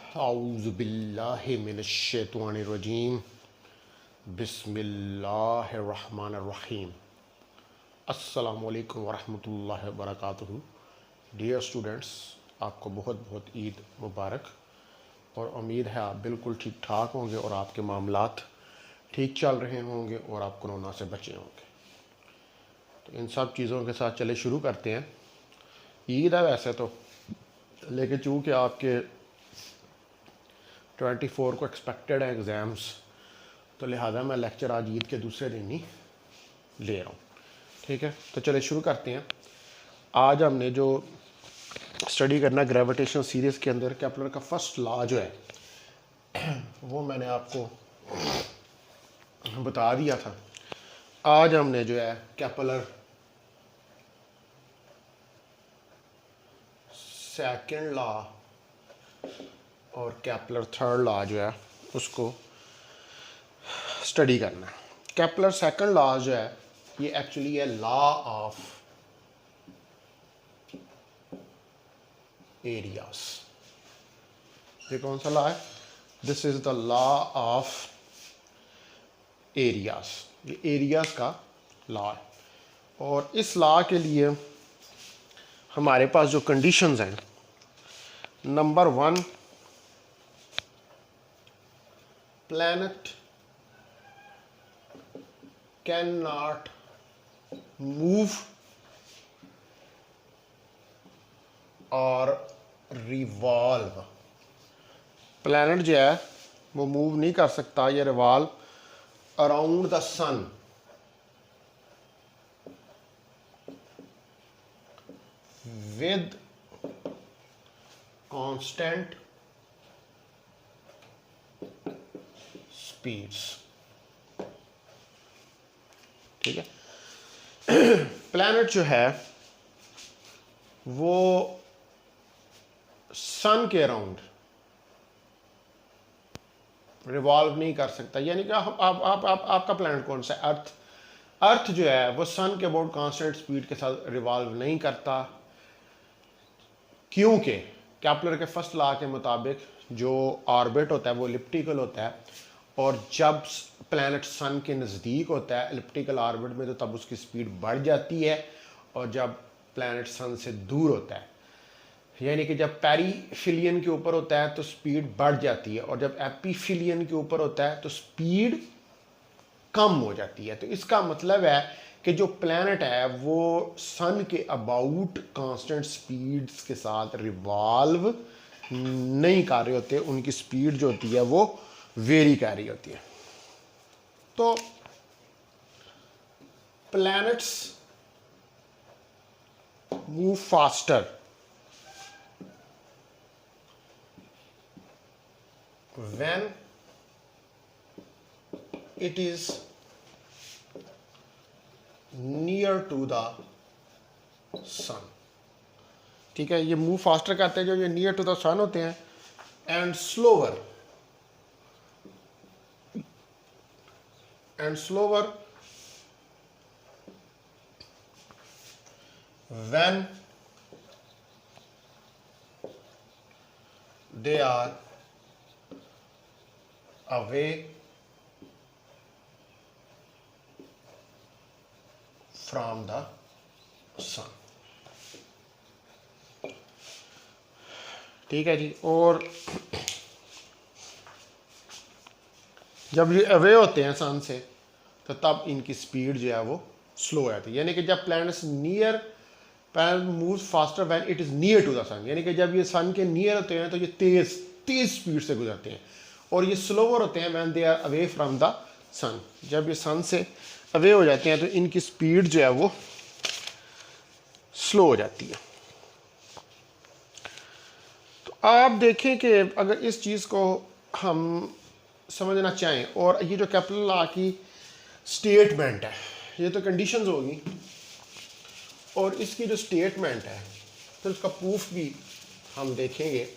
औज़ु बिल्लाहि मिनश्शैतानिर्रजीम बिस्मिल्लाहिर्रहमानिर्रहीम। अस्सलामु अलैकुम वरहमतुल्लाहि वबरकातुहू। डियर स्टूडेंट्स, आपको बहुत बहुत ईद मुबारक और उम्मीद है आप बिल्कुल ठीक ठाक होंगे और आपके मामलात ठीक चल रहे होंगे और आप कोरोना से बचे होंगे। तो इन सब चीज़ों के साथ चले शुरू करते हैं। ईद है वैसे तो, लेकिन चूँकि आपके 24 को एक्सपेक्टेड है एग्ज़ाम्स, तो लिहाजा मैं लेक्चर आज ईद के दूसरे दिन ही ले रहा हूँ। ठीक है, तो चले शुरू करते हैं। आज हमने जो स्टडी करना ग्रेविटेशन सीरीज़ के अंदर केपलर का फर्स्ट लॉ जो है वो मैंने आपको बता दिया था। आज हमने जो है केपलर सेकंड लॉ और केपलर थर्ड लॉ जो है उसको स्टडी करना है। केपलर सेकंड लॉ जो है ये एक्चुअली है लॉ ऑफ एरियाज। ये कौन सा लॉ है? This is the law of areas. ये एरियाज का लॉ है और इस लॉ के लिए हमारे पास जो कंडीशंस हैं, number 1, planet cannot move or revolve। planet जो है वो मूव नहीं कर सकता या revolve around the sun with constant speeds. ठीक है, प्लैनेट जो है वो सन के अराउंड रिवॉल्व नहीं कर सकता। यानी कि आपका प्लैनेट कौन सा है? अर्थ। अर्थ जो है वो सन के अबाउट कांस्टेंट स्पीड के साथ रिवॉल्व नहीं करता, क्योंकि केपलर के फर्स्ट लॉ के मुताबिक जो ऑर्बिट होता है वो एलिप्टिकल होता है और जब प्लैनेट सन के नज़दीक होता है एलिप्टिकल ऑर्बिट में तो तब उसकी स्पीड बढ़ जाती है, और जब प्लैनेट सन से दूर होता है यानी कि जब पेरिफिलियन के ऊपर होता है तो स्पीड बढ़ जाती है और जब एपीफिलियन के ऊपर होता है तो स्पीड कम हो जाती है। तो इसका मतलब है कि जो प्लैनेट है वो सन के अबाउट कांस्टेंट स्पीड्स के साथ रिवॉल्व नहीं कर रहे होते, उनकी स्पीड जो होती है वो वेरी कर रही होती है। तो planets move faster when it is near to the sun। ठीक है, ये मूव फास्टर कहते हैं जो ये नियर टू द सन होते हैं, and slower when they are away from the sun। ठीक है जी, और जब ये अवे होते हैं सन से तो तब इनकी स्पीड जो है वो स्लो हो जाती है। यानी कि जब planets near, planet moves faster when it is near to the sun, यानी कि जब ये सन के नियर होते हैं तो ये तेज़ स्पीड से गुजरते हैं, और ये स्लोवर होते हैं when they are away from the sun. जब ये सन से अवे हो जाते हैं तो इनकी स्पीड जो है वो स्लो हो जाती है। तो आप देखें कि अगर इस चीज़ को हम समझना चाहें, और ये जो केपलर लॉ की स्टेटमेंट है ये तो कंडीशंस होगी, और इसकी जो स्टेटमेंट है फिर उसका प्रूफ भी हम देखेंगे।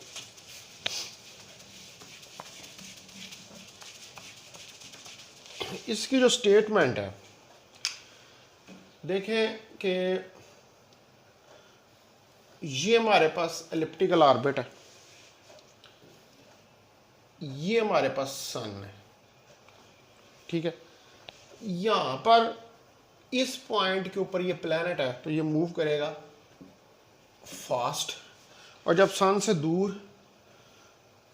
इसकी जो स्टेटमेंट है देखें कि ये हमारे पास एलिप्टिकल ऑर्बिट है ये हमारे पास सन है, ठीक है। यहां पर इस पॉइंट के ऊपर ये प्लैनेट है तो ये मूव करेगा फास्ट, और जब सन से दूर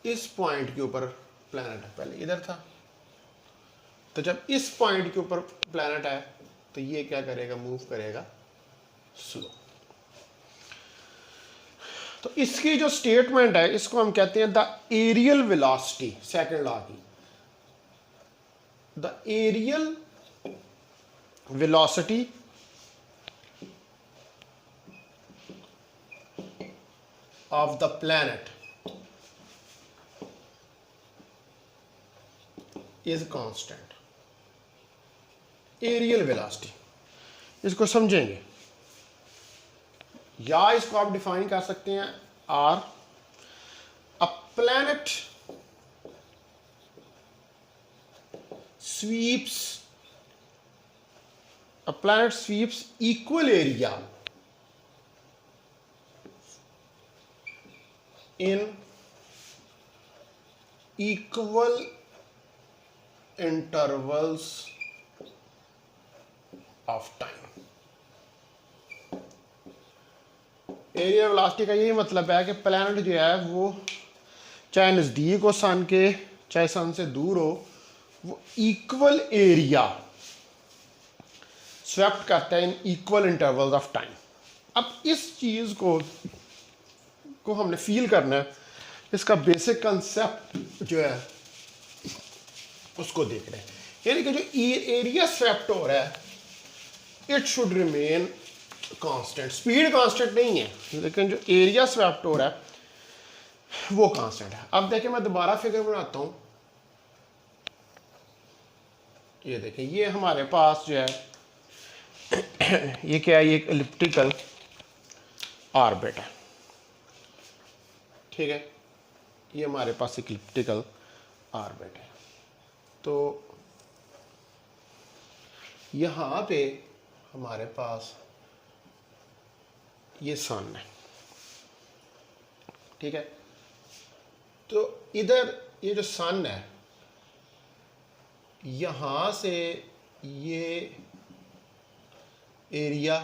इस पॉइंट के ऊपर प्लैनेट है, पहले इधर था, तो जब इस पॉइंट के ऊपर प्लैनेट है तो ये क्या करेगा, मूव करेगा स्लो। तो इसकी जो स्टेटमेंट है इसको हम कहते हैं the areal velocity, second law की, the areal velocity of the planet is constant. Areal velocity, इसको समझेंगे, या इसको आप डिफाइन कर सकते हैं or, a planet sweeps, a planet sweeps equal area in equal intervals of time। Area velocity का यही मतलब है कि प्लैनेट जो है वो चाहे नज़दीक हो सन के चाहे सन से दूर हो, वो इक्वल एरिया स्वेप्ट करता है in equal intervals of time. अब इस चीज़ को हमने फील करना है, इसका बेसिक कंसेप्ट जो है उसको देख रहे हैं, यानी कि जो एरिया स्वेप्ट हो रहा है it should remain constant. Speed constant नहीं है, लेकिन जो एरिया स्वेप्ट हो रहा है वो कांस्टेंट है। अब देखिए मैं दोबारा फिगर बनाता हूं, ये देखें, ये हमारे पास जो है ये क्या है, ये एक एलिप्टिकल ऑर्बिट है, ठीक है, ये हमारे पास एक एलिप्टिकल ऑर्बिट है। तो यहाँ पे हमारे पास ये सन है, ठीक है। तो इधर ये जो सन है, यहाँ से ये एरिया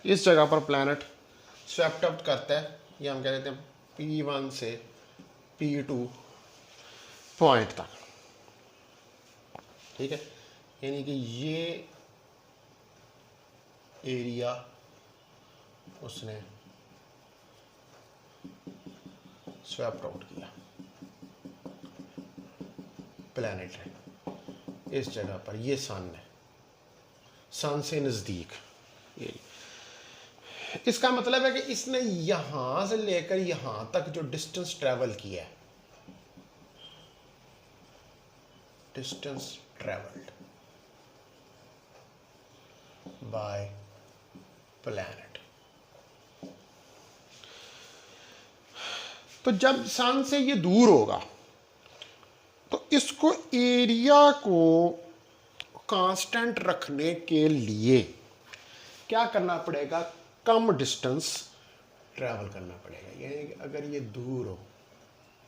इस जगह पर प्लैनेट स्वेप्ट अप करता है, ये हम कह देते हैं P1 से P2 पॉइंट तक, ठीक है। यानी कि ये एरिया उसने स्वैप आउट किया प्लैनेट है इस जगह पर, ये सन है, सन से नज़दीक। इसका मतलब है कि इसने यहां से लेकर यहां तक जो डिस्टेंस ट्रेवल किया है, डिस्टेंस ट्रेवल्ड बाय प्लैनेट, तो जब सन से ये दूर होगा तो इसको एरिया को कांस्टेंट रखने के लिए क्या करना पड़ेगा, कम डिस्टेंस ट्रैवल करना पड़ेगा। यानी कि अगर ये दूर हो,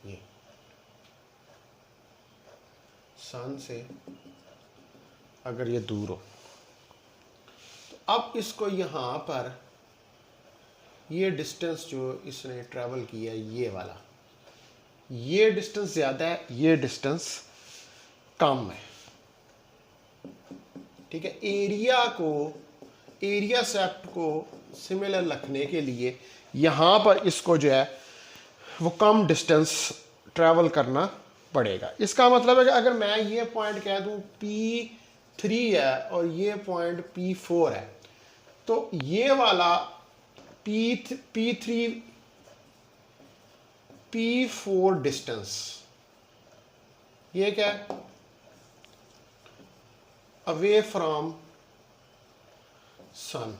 ये सन से अगर ये दूर हो, तो अब इसको यहाँ पर ये डिस्टेंस जो इसने ट्रैवल किया, ये वाला, ये डिस्टेंस ज़्यादा है, ये डिस्टेंस कम है, ठीक है। एरिया सेप्ट को सिमिलर रखने के लिए यहाँ पर इसको जो है वो कम डिस्टेंस ट्रैवल करना पड़ेगा। इसका मतलब है कि अगर मैं ये पॉइंट कह दूँ P3 है और ये पॉइंट P4 है, तो ये वाला P3 P4 डिस्टेंस, ये क्या है, away from sun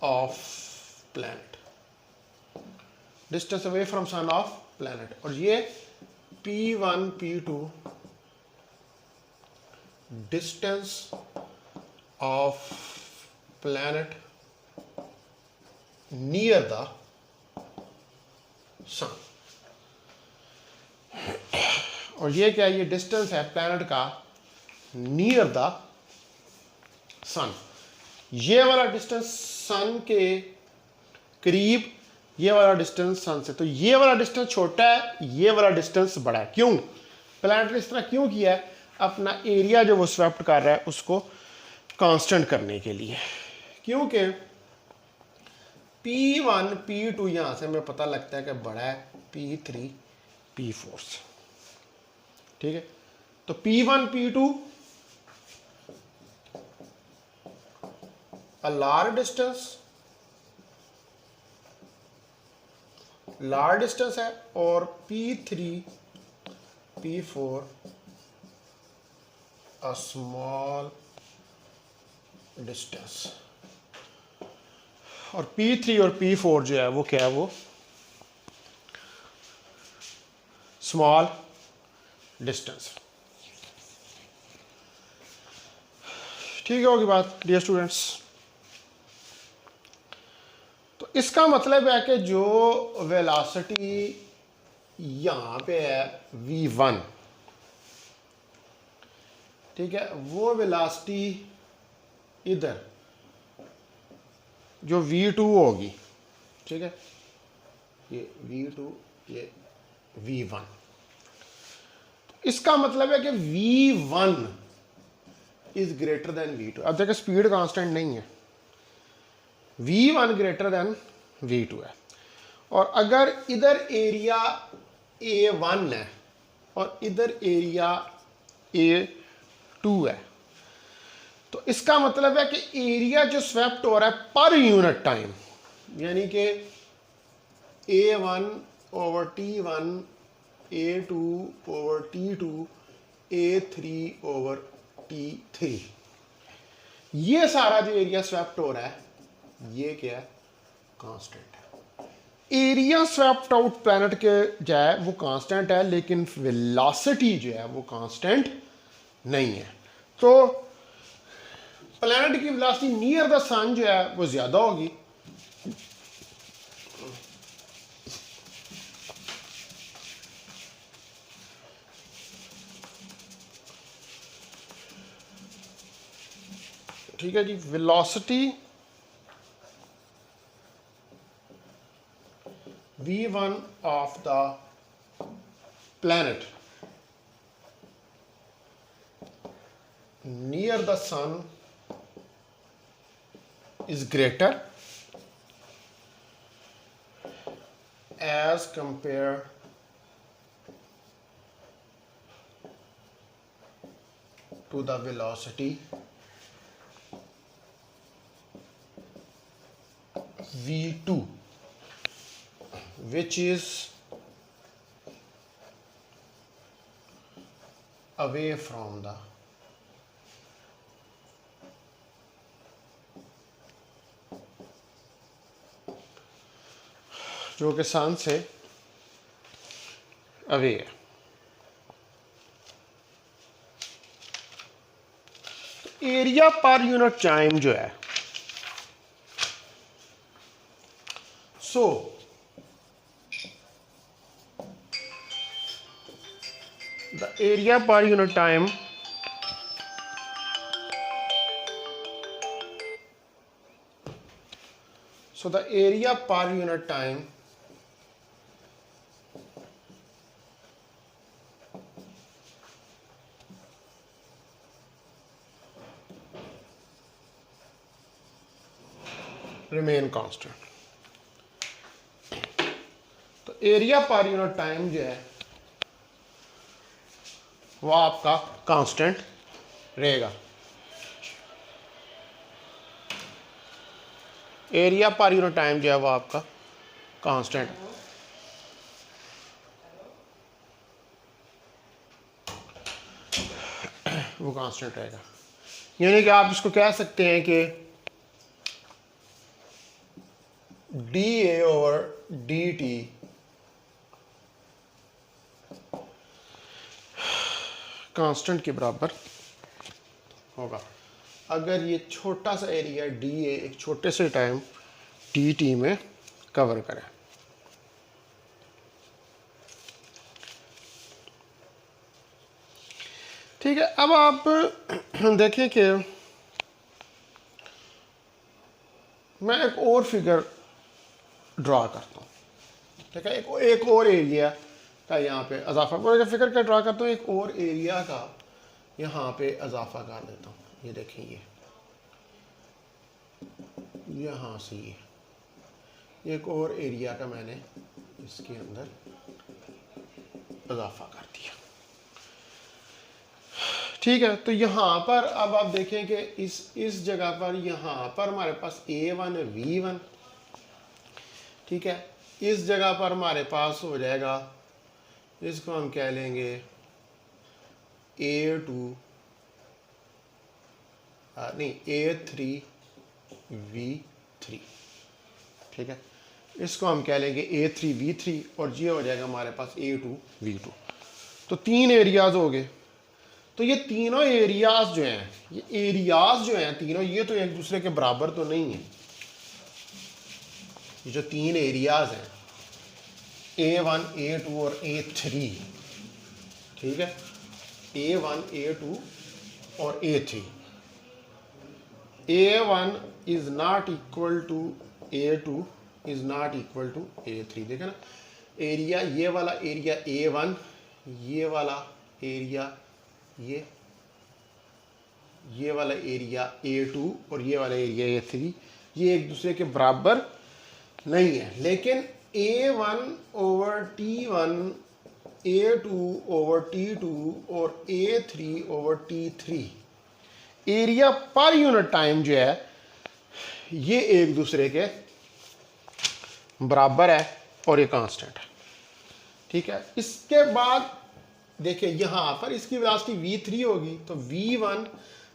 of planet, distance away from sun of planet, और ये P1 P2 distance of planet near the sun. और ये क्या है, ये डिस्टेंस है प्लैनेट का नियर द सन। ये वाला डिस्टेंस सन के करीब, ये वाला डिस्टेंस सन से, तो ये वाला डिस्टेंस छोटा है, ये वाला डिस्टेंस बड़ा है। क्यों प्लैनेट ने इस तरह क्यों किया है? अपना एरिया जो वो स्वेप्ट कर रहा है उसको कांस्टेंट करने के लिए। क्योंकि P1 P2 यहां से हमें पता लगता है कि बड़ा है P3 P4 से, ठीक है। तो P1 P2 a large distance है, और P3 P4 a small distance। और P3 और P4 जो है वो क्या है, वो स्मॉल डिस्टेंस। ठीक होगी बात डियर स्टूडेंट्स। तो इसका मतलब है कि जो वेलोसिटी यहां पे है v1, ठीक है, वो वेलोसिटी इधर जो v2 होगी, ठीक है, ये v2 ये v1, इसका मतलब है कि v1 is greater than v2। अब देखिए स्पीड कांस्टेंट नहीं है, v1 ग्रेटर देन v2 है। और अगर इधर एरिया a1 है और इधर एरिया a2 है, तो इसका मतलब है कि एरिया जो स्वेप्ट हो रहा है पर यूनिट टाइम, यानी कि a1 over t1, a2 over t2, a3 over t3, ये सारा जो एरिया स्वेप्ट हो रहा है ये क्या है, कांस्टेंट है। एरिया स्वेप्ट आउट प्लैनेट के जो है वो कांस्टेंट है, लेकिन वेलोसिटी जो है वो कांस्टेंट नहीं है। तो प्लैनेट की वेलोसिटी नियर द सन जो है वो ज्यादा होगी, ठीक है जी। Velocity v1 of the planet near the sun is greater as compared to the velocity v2 which is away from the जो कि सन से अवे है। तो एरिया पर यूनिट टाइम जो है, सो the area per unit time the area per unit time remain constant। तो area per unit time जो है वो आपका कांस्टेंट रहेगा। एरिया पर यूनिट टाइम जो है वो आपका कांस्टेंट, वो कांस्टेंट रहेगा। यानी कि आप इसको कह सकते हैं कि dA ओवर dt कांस्टेंट के बराबर होगा अगर ये छोटा सा एरिया dA एक छोटे से टाइम dt में कवर करें। ठीक है, अब आप देखें कि मैं एक और फिगर ड्रा करता हूँ। ठीक है, एक और एरिया का यहाँ पे इजाफा, फिगर का ड्रा करता हूँ, एक और एरिया का यहाँ पे इजाफा कर देता हूँ। ये देखें, ये यहाँ से ये एक और एरिया का मैंने इसके अंदर इजाफा कर दिया। ठीक है, तो यहाँ पर अब आप देखें कि इस जगह पर यहाँ पर हमारे पास A1 है, V1। ठीक है, इस जगह पर हमारे पास हो जाएगा, इसको हम कह लेंगे A2 नहीं A3 V3। ठीक है, इसको हम कह लेंगे A3 V3 और ये हो जाएगा हमारे पास A2 V2। तो 3 एरियाज हो गए। तो ये तीनों एरियाज जो हैं, ये एरियाज जो हैं तीनों, ये तो एक दूसरे के बराबर तो नहीं है। ये जो 3 एरियाज हैं A1 A2 और A3, ठीक है, A1 A2 और A3, A1 is not equal to A2 is not equal to A3। देखें ना, एरिया ये वाला एरिया A1, ये वाला एरिया ये वाला एरिया A2 और ये वाला एरिया A3, ये एक दूसरे के बराबर नहीं है। लेकिन A1 over T1, A2 over T2 और A3 over T3, area per unit time जो है ये एक दूसरे के बराबर है और ये कांस्टेंट है। ठीक है, इसके बाद देखिए यहां पर इसकी वेलोसिटी V3 होगी, तो V1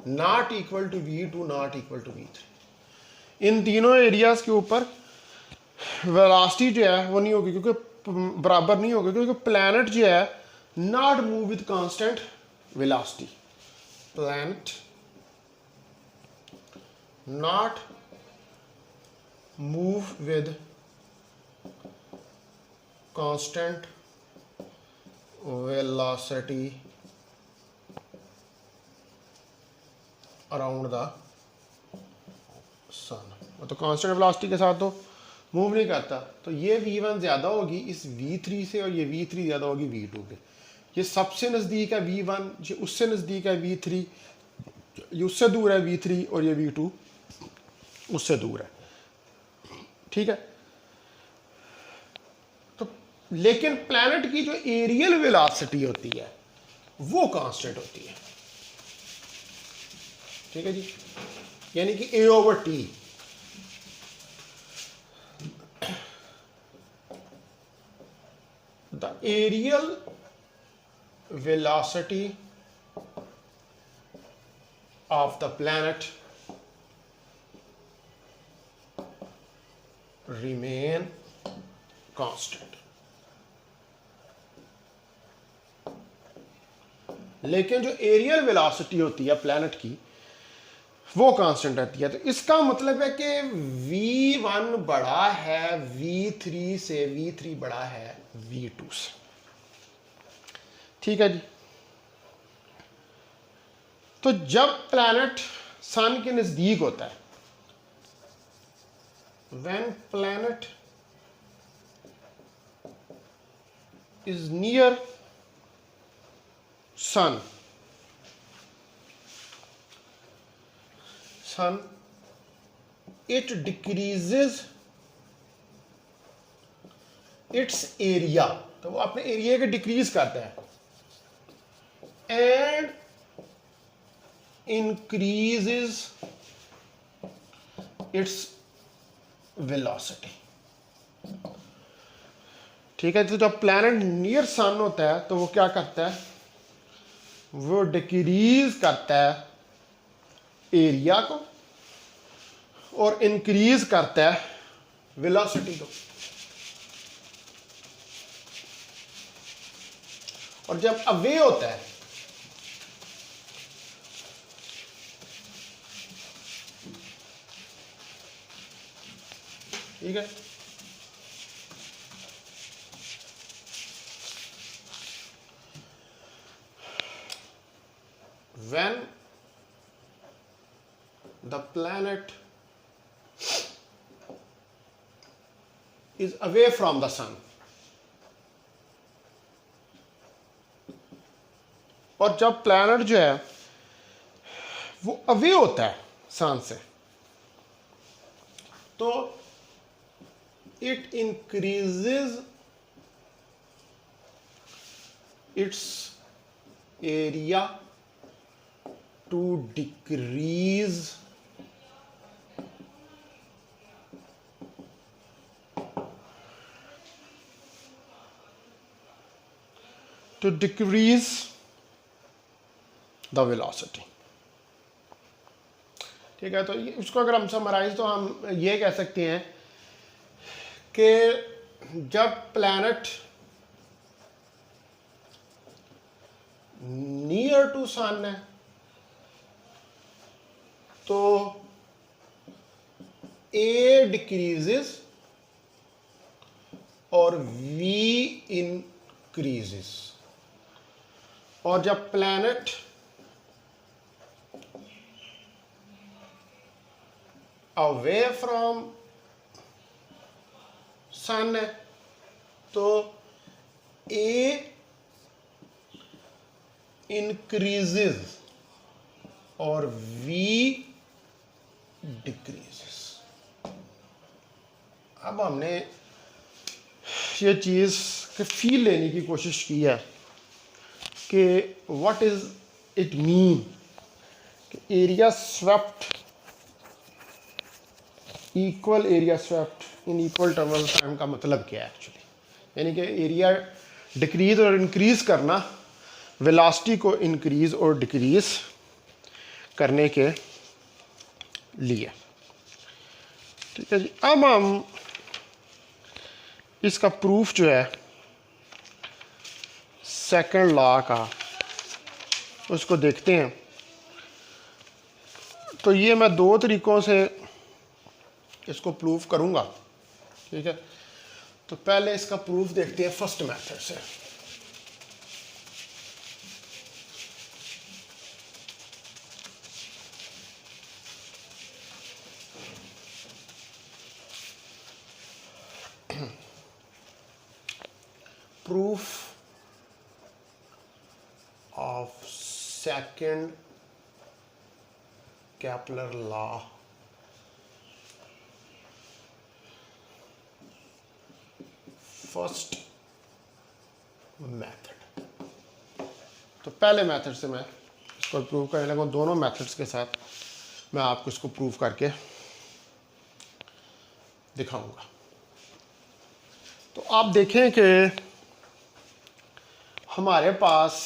not equal to V2 not equal to V3। इन तीनों एरियाज के ऊपर वेलोसिटी जो है वो नहीं होगी, क्योंकि बराबर नहीं होगी, क्योंकि प्लैनेट जो है not move with constant velocity. Planet not move with constant velocity around the sun. तो कांस्टेंट वेलोसिटी के साथ तो मूव नहीं करता। तो ये V1 ज़्यादा होगी इस V3 से और ये V3 ज़्यादा होगी V2 के। ये सबसे नज़दीक है V1, ये उससे नज़दीक है V3, ये उससे दूर है V3 और ये V2 उससे दूर है। ठीक है, तो लेकिन प्लैनेट की जो एरियल वेलोसिटी होती है वो कांस्टेंट होती है। ठीक है जी, यानी कि A over T। The aerial velocity of the planet remain constant। लेकिन जो एरियल वेलोसिटी होती है प्लैनेट की वो कांस्टेंट रहती है। तो इसका मतलब है कि V1 बड़ा है V3 से, V3 बड़ा है V2 से। ठीक है जी, तो जब प्लैनेट सन के नजदीक होता है, when planet is near sun, it decreases its area। तो वो अपने एरिया के डिक्रीज करता है एंड इंक्रीजेस इट्स वेलोसिटी। ठीक है, तो जब प्लैनेट नियर सन होता है तो वो क्या करता है, वो डिक्रीज करता है एरिया को और इंक्रीज करता है वेलोसिटी को। और जब अवे होता है ठीक है, when the planet is away from the sun, और जब प्लैनेट जो है वो अवे होता है सन से, तो it increases its area to decrease the velocity. ठीक है, तो उसको अगर हम समराइज तो हम ये कह सकते हैं कि जब प्लैनेट नियर टू सन है तो ए डिक्रीजेस और वी इंक्रीजेस, और जब प्लैनेट अवे फ्रॉम सन है तो ए इंक्रीजेस और वी डिक्रीजेस। अब हमने ये चीज़ के फील लेने की कोशिश की है कि व्हाट इज इट मीन कि area swept equal area swept in equal interval time का मतलब क्या है एक्चुअली, यानी कि एरिया डिक्रीज और इंक्रीज करना वेलोसिटी को इंक्रीज और डिक्रीज करने के लिए। ठीक है जी, अब हम इसका प्रूफ जो है सेकंड लॉ का उसको देखते हैं। तो ये मैं दो तरीक़ों से इसको प्रूफ करूंगा। ठीक है, तो पहले इसका प्रूफ देखते हैं फर्स्ट मेथड से। Proof of second Kepler law first method. तो पहले मेथड से मैं इसको प्रूव करने लगा, दोनों मेथड्स के साथ मैं आपको इसको प्रूव करके दिखाऊंगा। तो आप देखें कि हमारे पास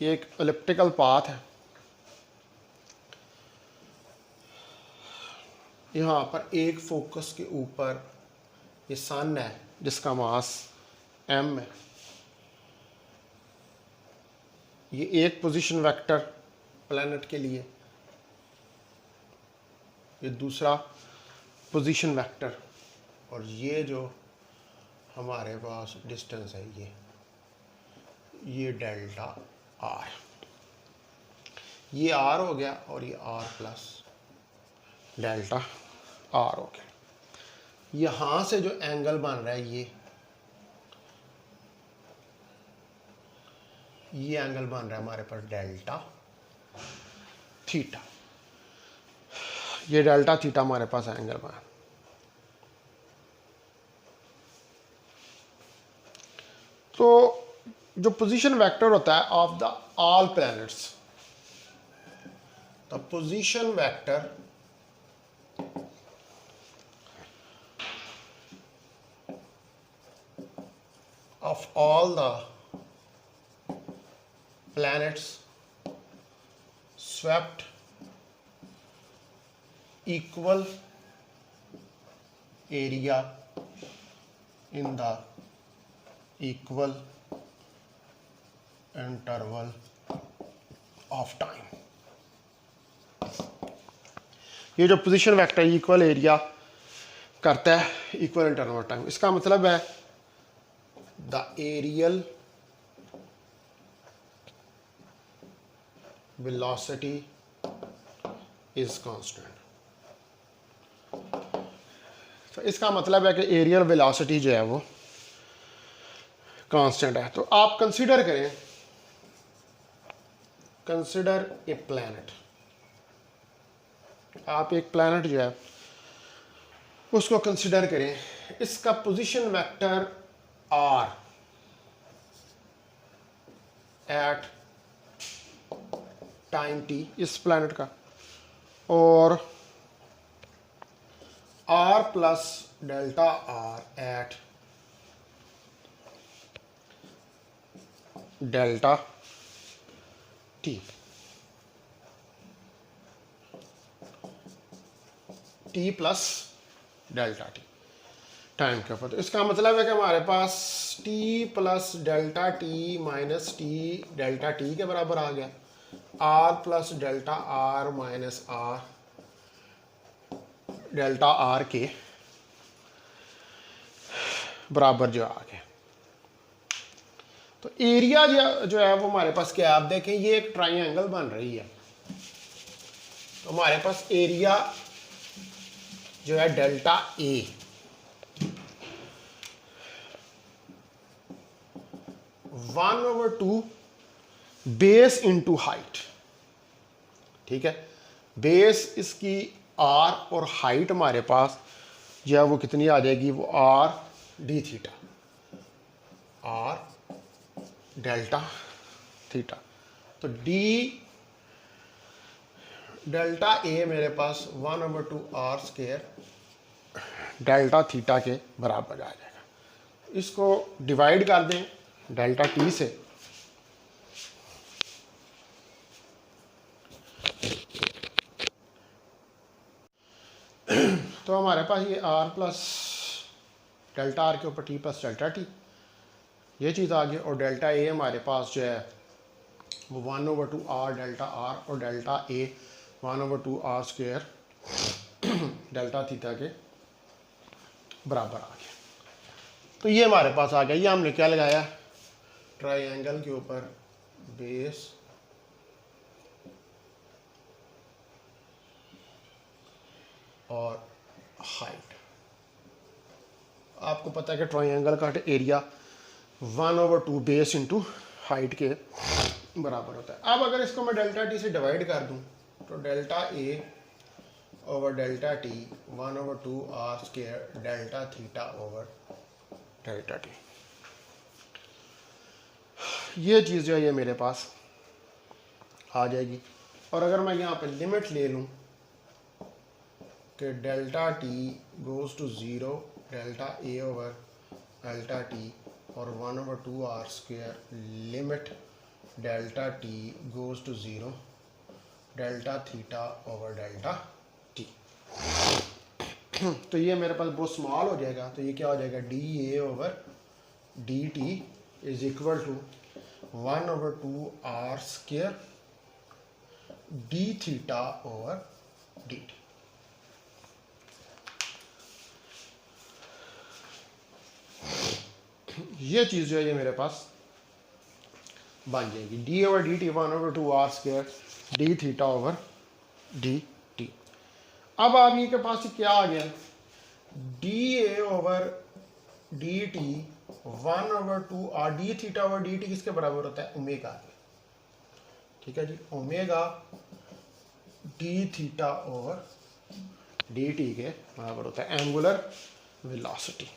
एक एलिप्टिकल पाथ है, यहाँ पर एक फोकस के ऊपर ये सन है जिसका मास m है, ये एक पोजीशन वेक्टर प्लैनेट के लिए, ये दूसरा पोजीशन वेक्टर, और ये जो हमारे पास डिस्टेंस है ये डेल्टा r, ये r हो गया और ये r प्लस डेल्टा r हो गया। यहाँ से जो एंगल बन रहा है ये एंगल बन रहा है हमारे पास डेल्टा थीटा, ये डेल्टा थीटा हमारे पास एंगल बना। तो जो पोजीशन वेक्टर होता है of the all planets, the position vector of all the planets swept equal area in the equal interval of time। ये जो पोजीशन वेक्टर इक्वल एरिया करता है इक्वल इंटरवल टाइम, इसका मतलब है the areal velocity is constant. तो इसका मतलब है कि एरियल वेलोसिटी जो है वो कांस्टेंट है। तो आप कंसीडर करें, कंसीडर ए प्लैनेट, आप एक प्लैनेट जो है उसको कंसीडर करें, इसका position vector R at time T, इस प्लैनेट का, और R plus delta R at delta T, T plus delta T time के ऊपर। तो इसका मतलब है कि हमारे पास T plus delta T minus T delta T के बराबर आ गया, R plus delta R minus R delta R के बराबर जो आ गया। तो एरिया जो है वो हमारे पास क्या है, आप देखें ये एक ट्राइंगल बन रही है, तो हमारे पास एरिया जो है delta A, one over two base into height, ठीक है। बेस इसकी आर और हाइट हमारे पास जो है वो कितनी आ जाएगी, वो R D theta, R delta theta. तो डी डेल्टा ए मेरे पास one over two R square delta theta के बराबर आ जाएगा। इसको डिवाइड कर दें डेल्टा टी से, तो हमारे पास ये आर प्लस डेल्टा आर के ऊपर टी प्लस डेल्टा टी ये चीज़ आ गई, और डेल्टा ए हमारे पास जो है वो one over two R delta R और delta A one over two R square delta theta के बराबर आ गया। तो ये हमारे पास आ गया। ये हमने क्या लगाया, ट्राइंगल के ऊपर बेस और हाइट। आपको पता है कि ट्राइंगल का area one over two base into height के बराबर होता है। अब अगर इसको मैं डेल्टा टी से डिवाइड कर दूं तो delta A over delta T one over two R square delta theta over delta T, ये चीज़ जो है ये मेरे पास आ जाएगी। और अगर मैं यहाँ पे लिमिट ले लूँ कि delta T goes to zero delta A over delta T और one over two R square limit delta T goes to zero delta theta over delta T, तो ये मेरे पास बहुत स्मॉल हो जाएगा। तो ये क्या हो जाएगा, D A over D T is equal to one over two R square D theta over D T. ये चीज़ जो है ये मेरे पास बन जाएगी, D over D T one over two R square D theta over D T. अब आप ये के पास क्या आ गया, D A over D T one over two R D theta over D T किसके बराबर होता है, ओमेगा के, ठीक है जी, omega D theta over D T के बराबर होता है एंगुलर वेलोसिटी।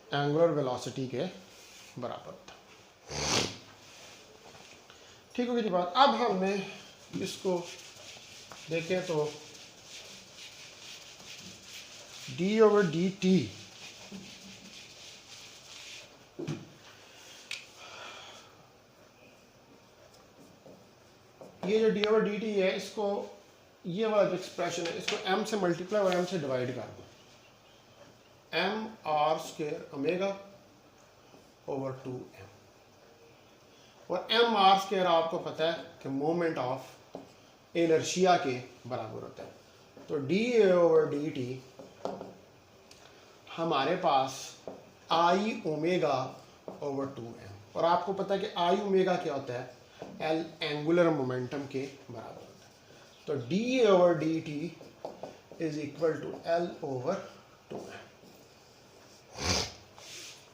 एंगुलर वेलोसिटी के बराबर था। ठीक होगी जी बात। अब हमने इसको देखें तो डी ओवर डी टी ये जो डी ओवर डी टी है, इसको ये वाला जो एक्सप्रेशन है इसको m से मल्टीप्लाई और m से डिवाइड कर दो, M R square omega over 2m, और एम आर स्क्वायर आपको पता है कि मोमेंट ऑफ इनर्शिया के बराबर होता है। तो D A over D T हमारे पास आई ओमेगा ओवर 2m। और आपको पता है कि आई ओमेगा क्या होता है, एल एंगुलर मोमेंटम के बराबर होता है। तो D over D T is equal to L over 2m।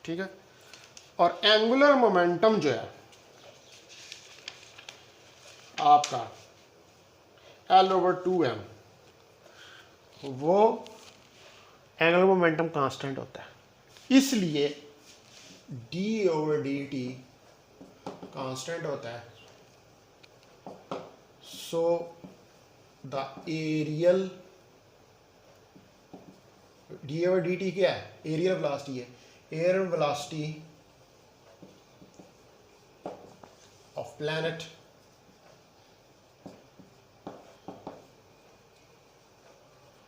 ठीक है। और एंगुलर मोमेंटम जो है आपका एल ओवर 2m, वो एंगुलर मोमेंटम कांस्टेंट होता है, इसलिए D over D T constant होता है। So the areal D over D T क्या है, एरियल वेलोसिटी है, air velocity of planet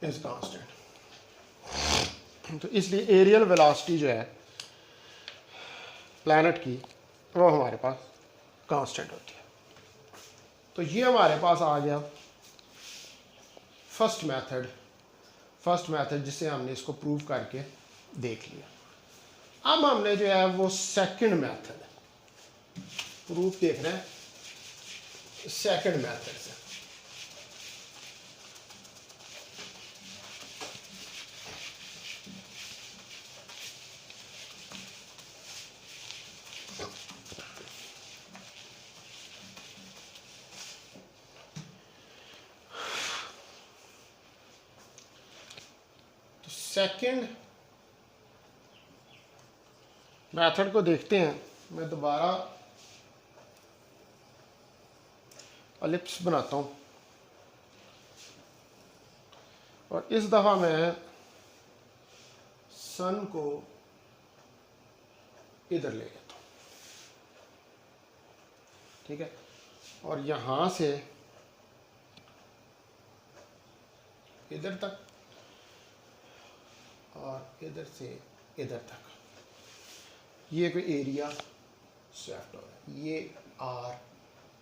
is constant. तो इसलिए एरियल वेलोसिटी जो है प्लैनेट की, वो हमारे पास कांस्टेंट होती है। तो ये हमारे पास आ गया फर्स्ट मेथड जिससे हमने इसको प्रूव करके देख लिया। अब हमने जो है वो सेकंड मेथड प्रूफ देख रहे हैं, सेकंड मेथड से। सेकंड मेथड को देखते हैं। मैं दोबारा एलिप्स बनाता हूं और इस दफा मैं सन को इधर ले लेता हूं। ठीक है। और यहां से इधर तक और इधर से इधर तक ये कोई एरिया स्वेप्ट हो रहा है। ये आर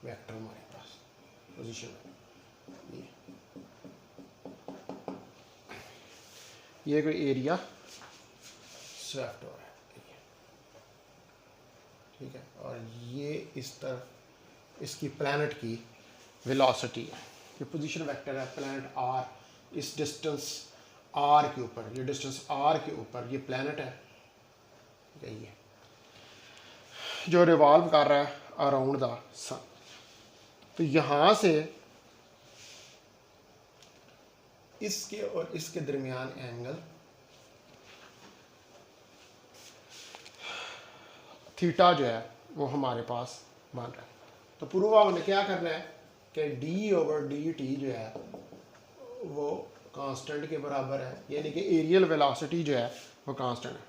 वेक्टर हमारे पास पोजीशन है, ये कोई एरिया स्वेप्ट हो रहा है। ठीक है। और ये इस तरफ इसकी प्लैनेट की वेलोसिटी है, ये पोजीशन वेक्टर है प्लैनेट आर, इस डिस्टेंस आर के ऊपर, ये डिस्टेंस आर के ऊपर ये प्लैनेट है, यही है जो रिवॉल्व कर रहा है अराउंड द सन। तो यहां से इसके और इसके दरमियान एंगल थीटा जो है वो हमारे पास बन रहा है। तो प्रूव हमने क्या करना है कि डी ओवर डी टी जो है वो कांस्टेंट के बराबर है, यानी कि एरियल वेलोसिटी जो है वो कांस्टेंट है।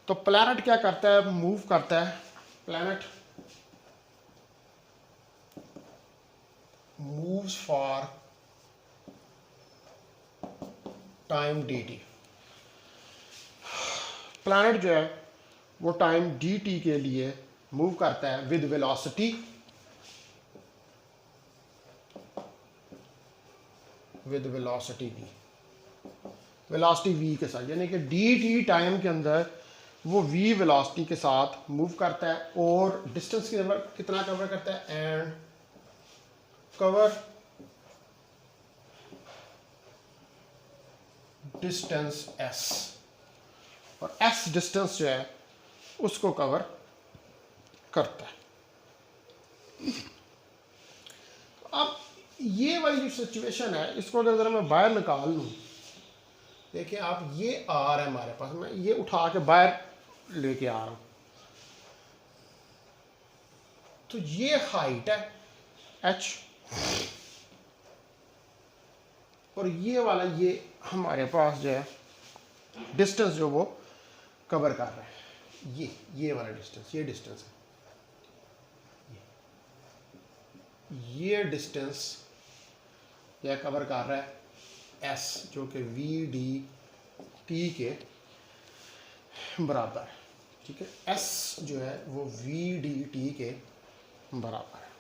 तो प्लैनेट क्या करता है, मूव करता है। Planet moves for time D T. Planet जो है वो टाइम डी टी के लिए मूव करता है विद वेलोसिटी वेलोसिटी वी के साथ, यानी कि डी टी टाइम के अंदर वो वी वेलोसिटी के साथ मूव करता है और डिस्टेंस कितना कवर करता है, एंड कवर डिस्टेंस एस, और एस डिस्टेंस जो है उसको कवर करता है। अब ये वाली जो सिचुएशन है इसको अगर जरा मैं बाहर निकाल लूँ, देखिए आप, ये आर है हमारे पास, मैं ये उठा के बाहर लेके आ रहा हूं, तो ये हाइट है एच, और ये वाला ये हमारे पास जो है डिस्टेंस जो वो कवर कर रहा है, ये वाला डिस्टेंस, ये डिस्टेंस है, ये डिस्टेंस यह कवर कर रहा है एस, जो कि वी डी टी के बराबर है। ठीक है। एस जो है वो वी डी टी के बराबर है।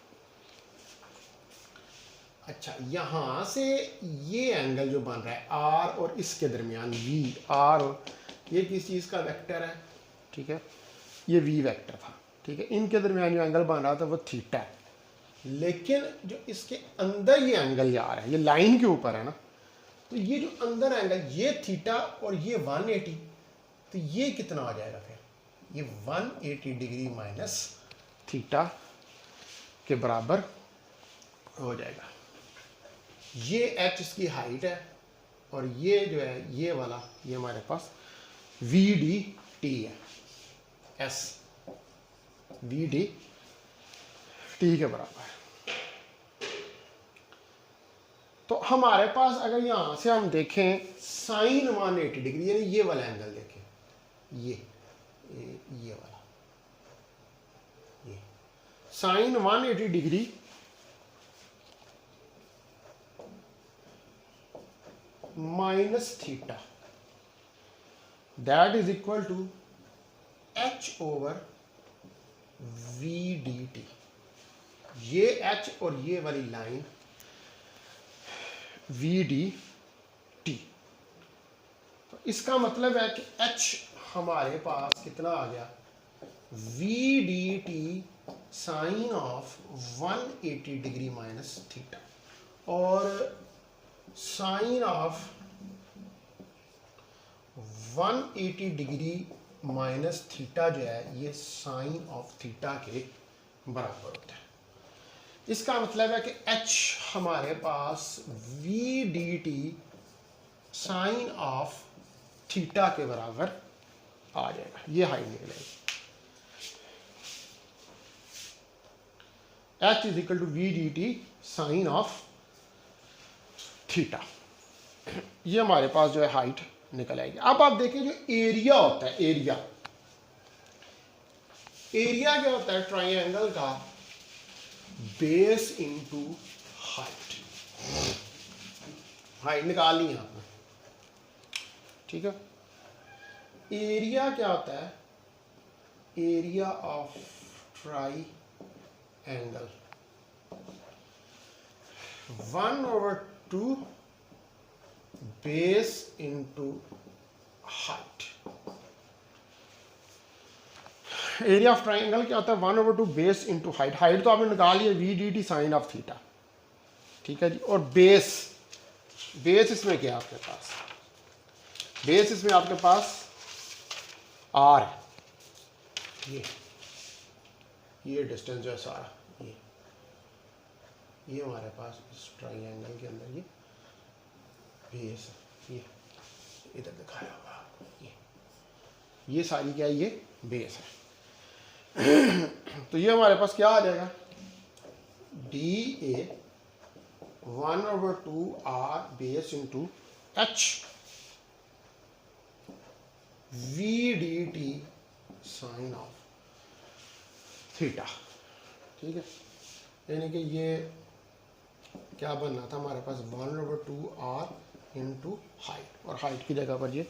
अच्छा, यहां से ये एंगल जो बन रहा है आर और इसके दरमियान, वी आर और ये किस चीज़ का वेक्टर है, ठीक है, ये वी वेक्टर था, ठीक है। इनके दरमियान जो एंगल बन रहा था वो थीटा है, लेकिन जो इसके अंदर ये एंगल जा रहा है, ये लाइन के ऊपर है ना, तो ये जो अंदर एंगल ये थीटा और ये 180, तो ये कितना आ जाएगा फिर, ये 180 डिग्री माइनस थीटा के बराबर हो जाएगा। ये एच इसकी हाइट है और ये जो है ये वाला ये हमारे पास वी डी टी है, एस वी डी टी के बराबर है। तो हमारे पास अगर यहां से हम देखें साइन 180 डिग्री, यानी ये वाला एंगल देखें, ये वाला, ये sine 180 degree minus theta, that is equal to H over V D T. ये एच और ये वाली लाइन वी डी टी, तो इसका मतलब है कि एच हमारे पास कितना आ गया, V D T sine of 180 degree minus theta, और sine of 180 degree minus theta जो है ये साइन ऑफ थीटा के बराबर होता है। इसका मतलब है कि एच हमारे पास V D T sine of theta के बराबर आ जाएगा, ये हाइट निकलेगी। H is equal to V D T sine of theta, ये हमारे पास जो है हाइट निकल आएगी। अब आप देखें जो एरिया होता है, एरिया क्या होता है ट्राइंगल का, बेस इनटू हाइट, हाइट निकाल ली आपने, ठीक है। एरिया क्या होता है, area of try angle 1/2 base into height. Area of triangle क्या होता है, 1/2 बेस इनटू हाइट। हाइट तो आपने निकाल लिया V D T sine of theta, ठीक है जी। और बेस इसमें क्या है आपके पास, बेस इसमें आपके पास आर है, ये डिस्टेंस जो है सारा, ये हमारे पास इस ट्राइंगल के अंदर ये बेस है, ये इधर दिखाया होगा, ये सारी क्या है, ये बेस है। तो ये हमारे पास क्या आ जाएगा, D A 1/2 R base into H V D T sine of theta, ठीक है। यानी कि ये क्या बनना था हमारे पास 1/2 आर इंटू हाइट, और हाइट की जगह पर ये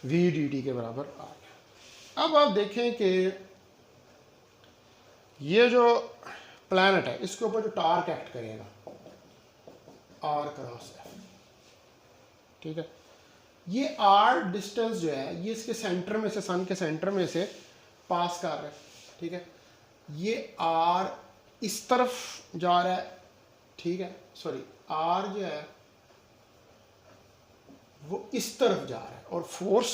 वी डी टी के बराबर आ गया। अब आप देखें कि ये जो प्लैनेट है इसके ऊपर जो टार्क एक्ट करेगा आर क्रॉस एफ, ठीक है। ये आर डिस्टेंस जो है ये इसके सेंटर में से, सन के सेंटर में से पास कर रहा है, ठीक है। ये आर इस तरफ जा रहा है, ठीक है, सॉरी आर जो है वो इस तरफ जा रहा है और फोर्स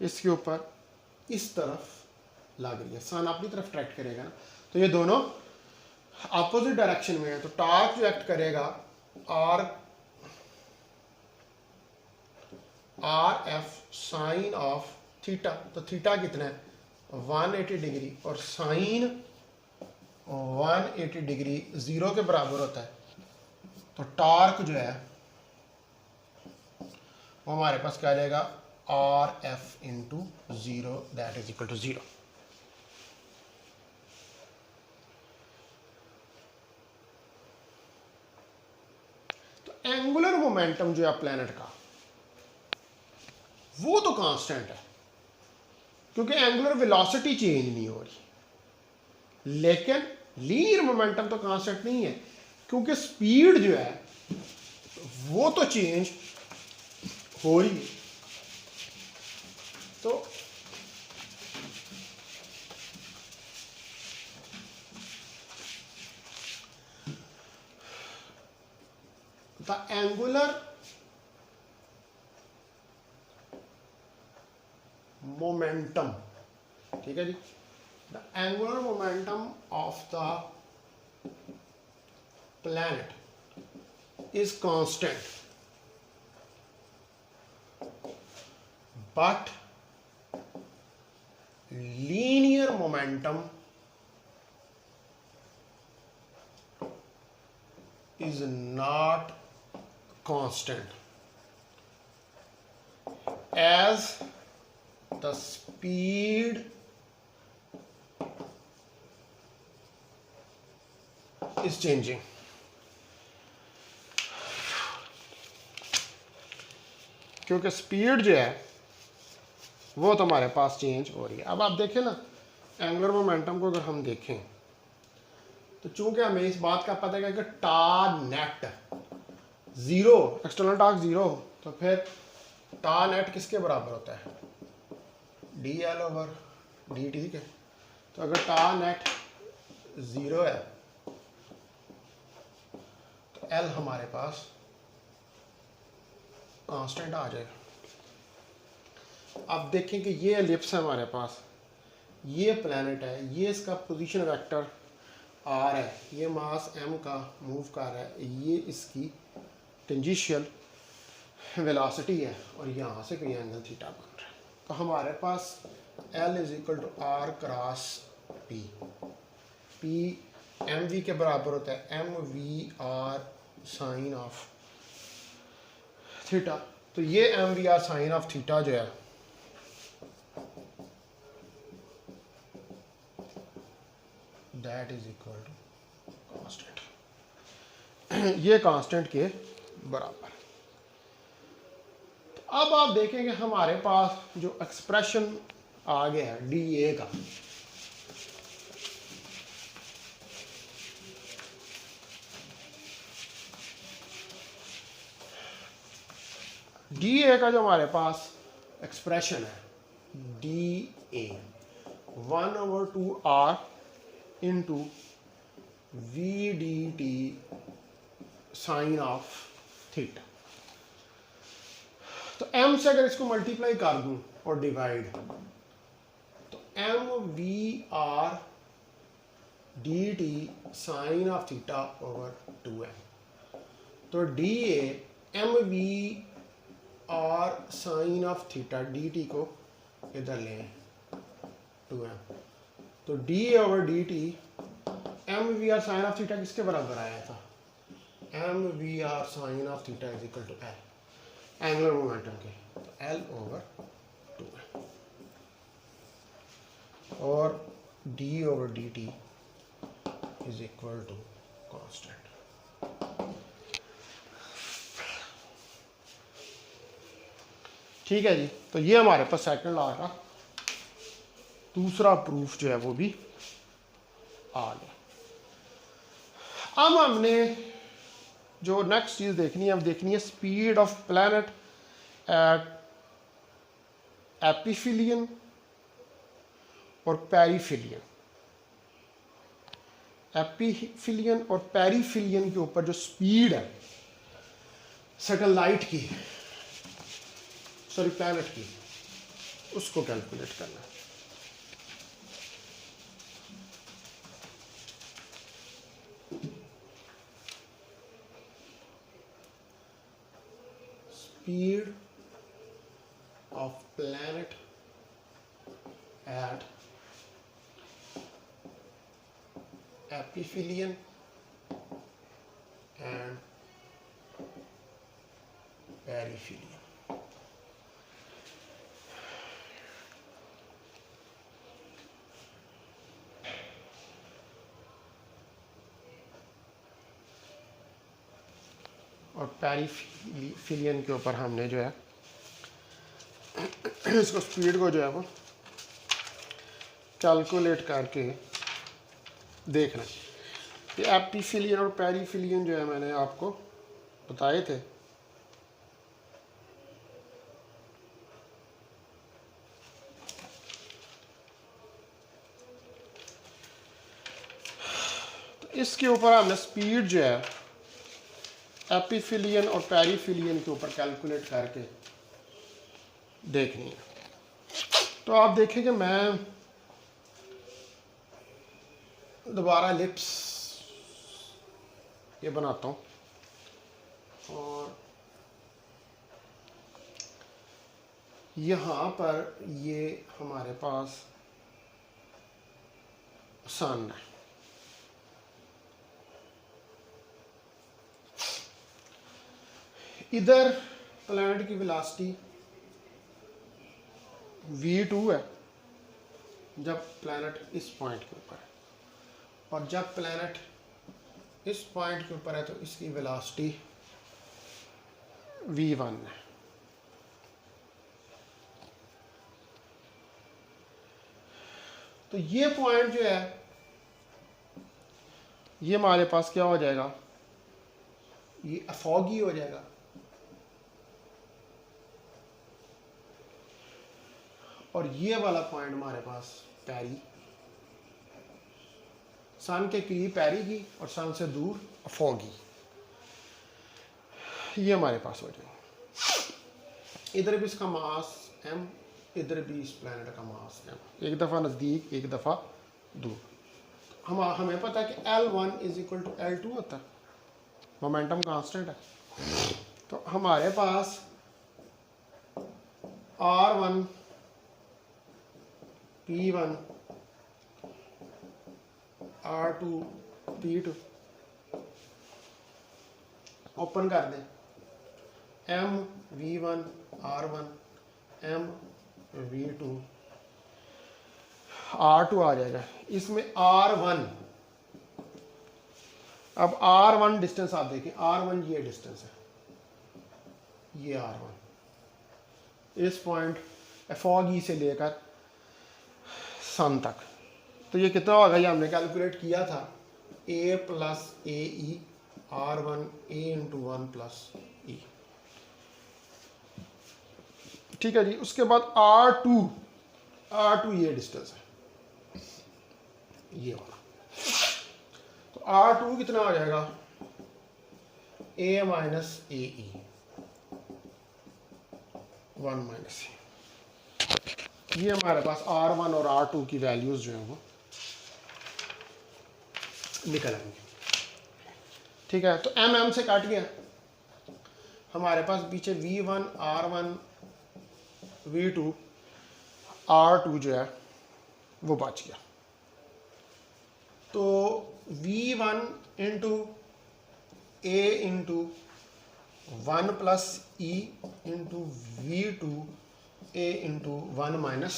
इसके ऊपर इस तरफ लग रही है, सन अपनी तरफ ट्रैक्ट करेगा ना, तो ये दोनों अपोजिट डायरेक्शन में है। तो टार्क जो एक्ट करेगा R F sine of theta, तो थीटा कितना है 180 डिग्री, और साइन 180 डिग्री 0 के बराबर होता है। तो टार्क जो है वो हमारे पास क्या आ जाएगा, R F into 0 that is equal to 0। तो एंगुलर मोमेंटम जो है प्लैनेट का वो तो कांस्टेंट है, क्योंकि एंगुलर वेलोसिटी चेंज नहीं हो रही, लेकिन लीनियर मोमेंटम तो कांस्टेंट नहीं है, क्योंकि स्पीड जो है वो तो चेंज हो रही है। तो द एंगुलर मोमेंटम, ठीक है जी, the angular momentum of the planet is constant, but linear momentum is not constant, as the speed is changing. क्योंकि स्पीड जो है वो तो हमारे पास चेंज हो रही है। अब आप देखें ना, एंगुलर मोमेंटम को अगर हम देखें तो चूंकि हमें इस बात का पता है कि टा net zero, external torque zero, तो फिर टा नेट किसके बराबर होता है? D L over D T, ठीक है। तो अगर टा नेट ज़ीरो है तो एल हमारे पास कांस्टेंट आ जाएगा। अब देखें कि ये एलिप्स है हमारे पास, ये प्लैनेट है, ये इसका पोजीशन वेक्टर आर है, ये मास एम का मूव कर रहा है, ये इसकी टेंजेंशियल वेलोसिटी है और यहाँ से कोई एंगल थीटा बन रहा है। तो हमारे पास L is equal to R cross P, P M V के बराबर होता है, M V R sine of theta. तो ये M V R sine of theta जो है that is equal to constant, ये कांस्टेंट के बराबर। तो अब आप देखेंगे हमारे पास जो एक्सप्रेशन आ गया है डी ए का, डी ए का जो हमारे पास एक्सप्रेशन है D A 1/2r into V D T sine of theta. तो m से अगर इसको मल्टीप्लाई कर दूं और डिवाइड, तो M V R D T sine of theta over 2m। तो D A M V R sine of theta D T को इधर लें 2m, तो D over D T M V R sine of theta किसके बराबर आया था? M V R sine of theta is equal to L, angular momentum के, तो एल ओवर 2 और D over D T is equal to constant. ठीक है जी, तो ये हमारे पास सेकंड लॉ का दूसरा प्रूफ जो है वो भी आ गया। अब हमने जो नेक्स्ट चीज देखनी है, अब देखनी है स्पीड ऑफ प्लैनेट एट एपिफिलियन और पेरिफिलियन। एपिफिलियन और पेरिफिलियन के ऊपर जो स्पीड है सैटेलाइट की, सॉरी प्लैनेट की, उसको कैलकुलेट करना है। Speed of planet at aphelion and perihelion. और पेरिफिलियन के ऊपर हमने जो है इसको स्पीड को जो है वो कैलकुलेट करके देखना। ये एपिफिलियन और पेरिफिलियन जो है मैंने आपको बताए थे, इसके ऊपर हमने स्पीड जो है एपिफिलियन और पेरिफिलियन के ऊपर कैलकुलेट करके देखनी है। तो आप देखें कि मैं दोबारा एलिप्स ये बनाता हूँ और यहाँ पर ये हमारे पास सन है। इधर प्लैनेट की वेलोसिटी v2 है जब प्लैनेट इस पॉइंट के ऊपर है, और जब प्लैनेट इस पॉइंट के ऊपर है तो इसकी वेलोसिटी v1 है। तो ये पॉइंट जो है ये हमारे पास क्या हो जाएगा, ये अफॉगी हो जाएगा। और ये वाला पॉइंट हमारे पास पैरी, सन के करीब पैरी की और सन से दूर अफॉगी, ये हमारे पास हो जाएगा। इधर भी इसका मास m, इधर भी इस प्लैनेट का मास m, एक दफ़ा नज़दीक एक दफ़ा दूर। हमें पता है कि L1 is equal to L2 होता है, मोमेंटम कांस्टेंट है। तो हमारे पास R1 P1 R2 P2 open कर दें, M V1 R1 M V2 R2 आ जाएगा। इसमें R1, अब R1 डिस्टेंस आप देखें, R1 ये डिस्टेंस है, ये R1 इस पॉइंट एफॉगी से लेकर सन तक। तो ये कितना होगा, ये हमने कैलकुलेट किया था, a plus A E R1 a into 1 plus E. ठीक है जी। उसके बाद R2 ये डिस्टेंस है, ये वाला। तो R2 कितना आ जाएगा, a minus A E 1 minus A. ये हमारे पास R1 और R2 की वैल्यूज जो हैं वो निकल आएंगे। ठीक है। तो M से काट गया, हमारे पास पीछे V1 R1 V2 R2 जो है वो बच गया। तो V1 into A into 1 plus E into V2 A into 1 minus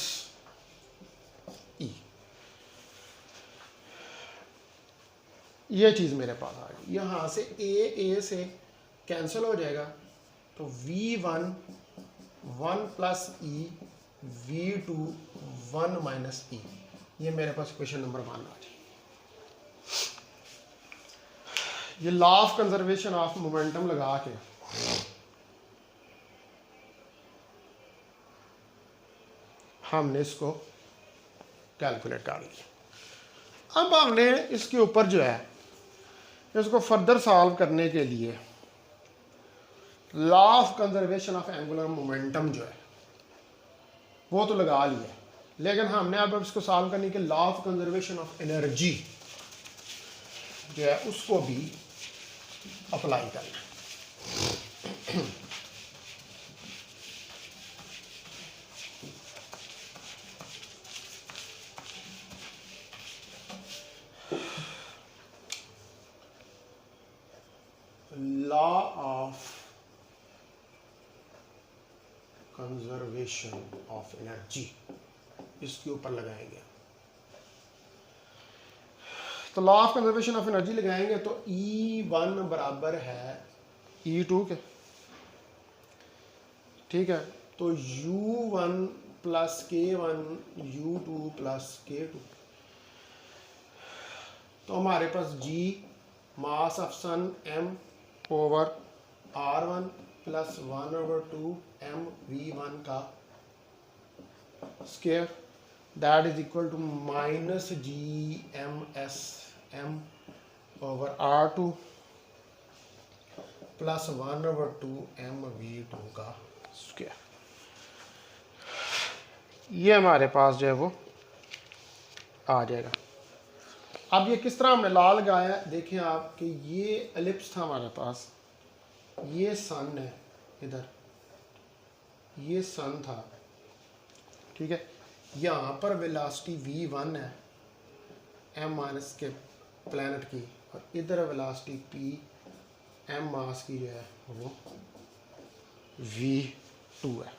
E, ये चीज़ मेरे पास आ गई। यहाँ से A से कैंसिल हो जाएगा, तो V1 1 plus E V2 1 minus E, ये मेरे पास क्वेश्चन नंबर 1 आ जाए। ये law of conservation of momentum लगा के हमने इसको कैलकुलेट कर लिया। अब हमने इसके ऊपर जो है इसको फर्दर सॉल्व करने के लिए law of conservation of angular momentum जो है वो तो लगा लिया, लेकिन हमने अब इसको सॉल्व करने के law of conservation of energy जो है उसको भी अप्लाई करना है। Law of conservation of energy इसके ऊपर लगाएंगे। तो law of conservation of energy लगाएंगे तो E1 बराबर है E2 के। ठीक है। तो U1 plus K1 U2 plus K2, तो हमारे पास G mass of sun M over R1 plus 1/2 M V1 का square, that is equal to minus G M S M over R2 plus 1/2 mv2 का square. ये हमारे पास जो है वो आ जाएगा। अब ये किस तरह हमने ला लगाया है, देखें आप कि ये एलिप्स था हमारे पास, ये सन है इधर, ये सन था, ठीक है। यहाँ पर वेलोसिटी v1 है m माइनस के प्लैनेट की, और इधर वेलोसिटी p m मास की जो है वो v2 है।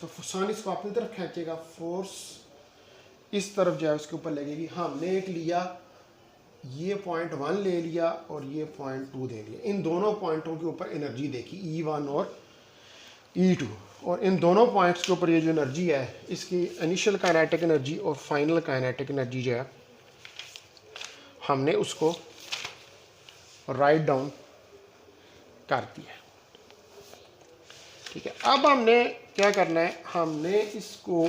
तो सन इसको अपनी तरफ खींचेगा, फोर्स इस तरफ जो है उसके ऊपर लगेगी। हमने एक लिया, ये पॉइंट 1 ले लिया और ये पॉइंट 2 ले लिया। इन दोनों पॉइंटों के ऊपर एनर्जी देखी E1 और E2, और इन दोनों पॉइंट्स के ऊपर ये जो एनर्जी है, इसकी इनिशियल काइनेटिक एनर्जी और फाइनल काइनेटिक एनर्जी जो है, हमने उसको राइट डाउन कर दिया, ठीक है। अब हमने क्या करना है, हमने इसको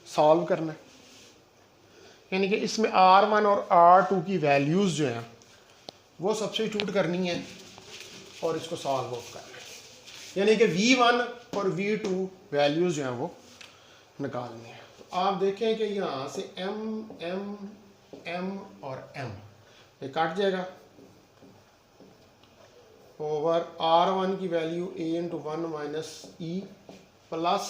सॉल्व करना है, यानी कि इसमें R1 और R2 की वैल्यूज़ जो हैं वो सब्स्टिट्यूट करनी है और इसको सॉल्व ऑफ करना है, यानी कि V1 और V2 वैल्यूज़ जो हैं वो निकालनी है। तो आप देखें कि यहाँ से M M M और M ये काट जाएगा, ओवर R1 की value a/1 minus E plus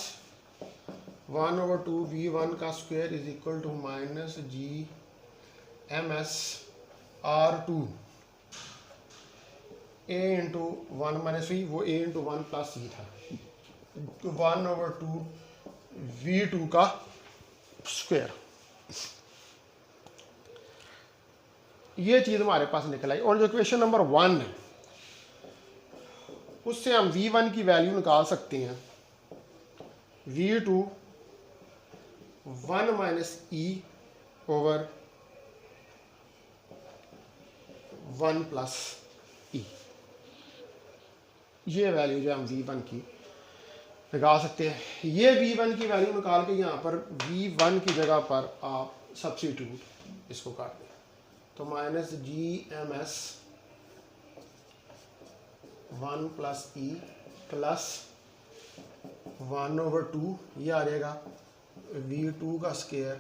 1/2 V1 का square is equal to minus GMS R2 a/1 minus V, वो a/1 प्लस E था, 1/2 V2 का स्क्वायर। ये चीज़ हमारे पास निकल आई। और जो इक्वेशन नंबर 1 है उससे हम V1 की वैल्यू निकाल सकते हैं, V2 1 minus E over 1 plus E। ये वैल्यू जो हम V1 की निकाल सकते हैं। ये V1 की वैल्यू निकाल के यहाँ पर V1 की जगह पर आप सब्स्टिट्यूट इसको कर दें, तो minus GMS 1 plus E plus 1/2 ये आ जाएगा V2 का square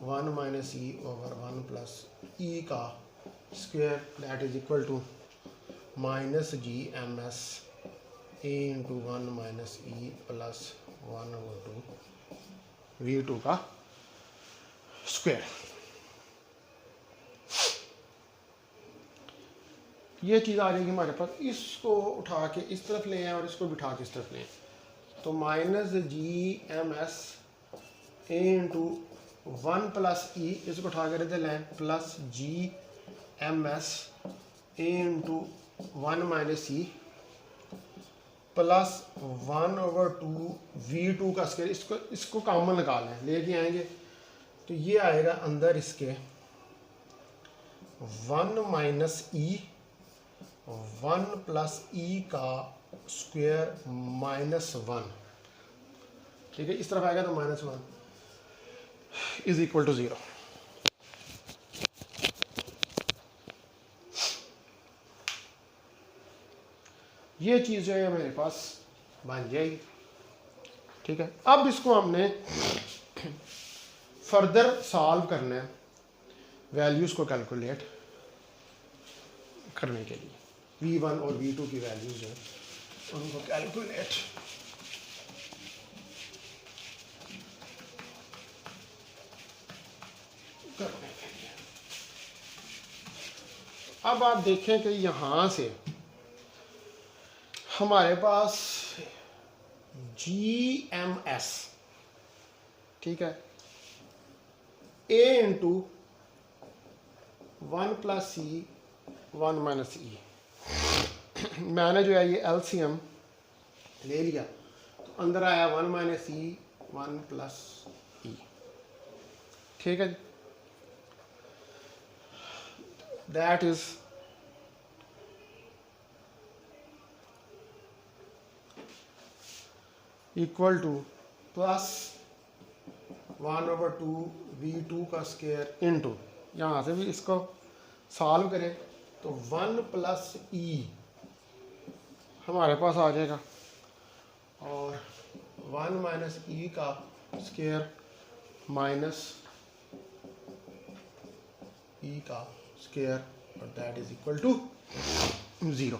1 minus E over 1 plus E का square, that is equal to minus GMS a/1 minus E plus 1/2 V2 का स्क्वायर। ये चीज़ आ जाएगी हमारे पास। इसको उठा के इस तरफ ले आए और इसको बिठा के इस तरफ ले आए, तो minus GMS a/1 plus E, इसको उठा कर इधर लें, plus GMS a/1 minus E plus 1/2 V2 का स्क्वायर। इसको कॉमन निकालें, लेके आएंगे तो ये आएगा अंदर इसके 1 माइनस E 1 प्लस E का स्क्वायर माइनस 1, ठीक है। इस तरफ आएगा तो माइनस 1 इज इक्वल टू 0। ये चीज़ जो है मेरे पास बन जाएगी, ठीक है। अब इसको हमने फर्दर सॉल्व करना है, वैल्यूज़ को कैलकुलेट करने के लिए V1 और V2 की वैल्यूज़ हैं उनको कैलकुलेट करने के लिए। अब आप देखें कि यहाँ से हमारे पास GMS, ठीक है, a/1 plus E 1 minus E। मैंने जो है ये LCM ले लिया, तो अंदर आया 1 माइनस E 1 प्लस E, ठीक है। That is equal two plus 1/2 V2 का स्क्वायर इनटू, यहाँ से भी इसको सॉल्व करें तो 1 प्लस ई हमारे पास आ जाएगा और 1 माइनस ई का स्क्वायर माइनस ई का स्क्वायर और दैट इज इक्वल टू 0।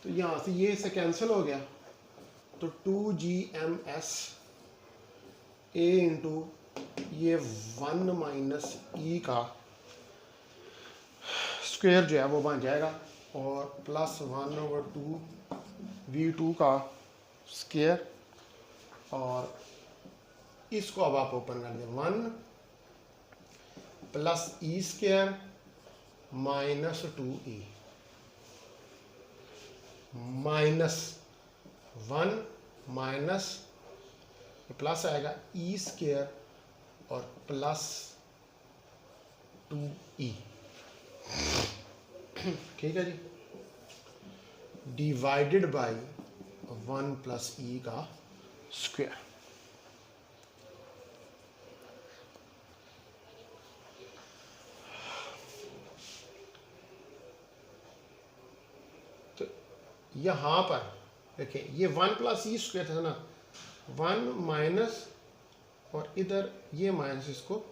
तो यहाँ से ये इससे कैंसिल हो गया तो 2gms a इंटू ये 1 माइनस ई का स्क्वायर जो है वो बन जाएगा और प्लस 1/2 v2 का स्क्वायर और इसको अब आप ओपन कर दें 1 plus E square minus 2e minus 1 minus plus आएगा ई स्क्वायर और प्लस 2e। ठीक है जी, डिवाइडेड बाय 1 प्लस ई का स्क्वायर। तो यहां पर देखिए ये 1 प्लस ई स्क्वायर था ना, 1 माइनस और इधर ये माइनस इसको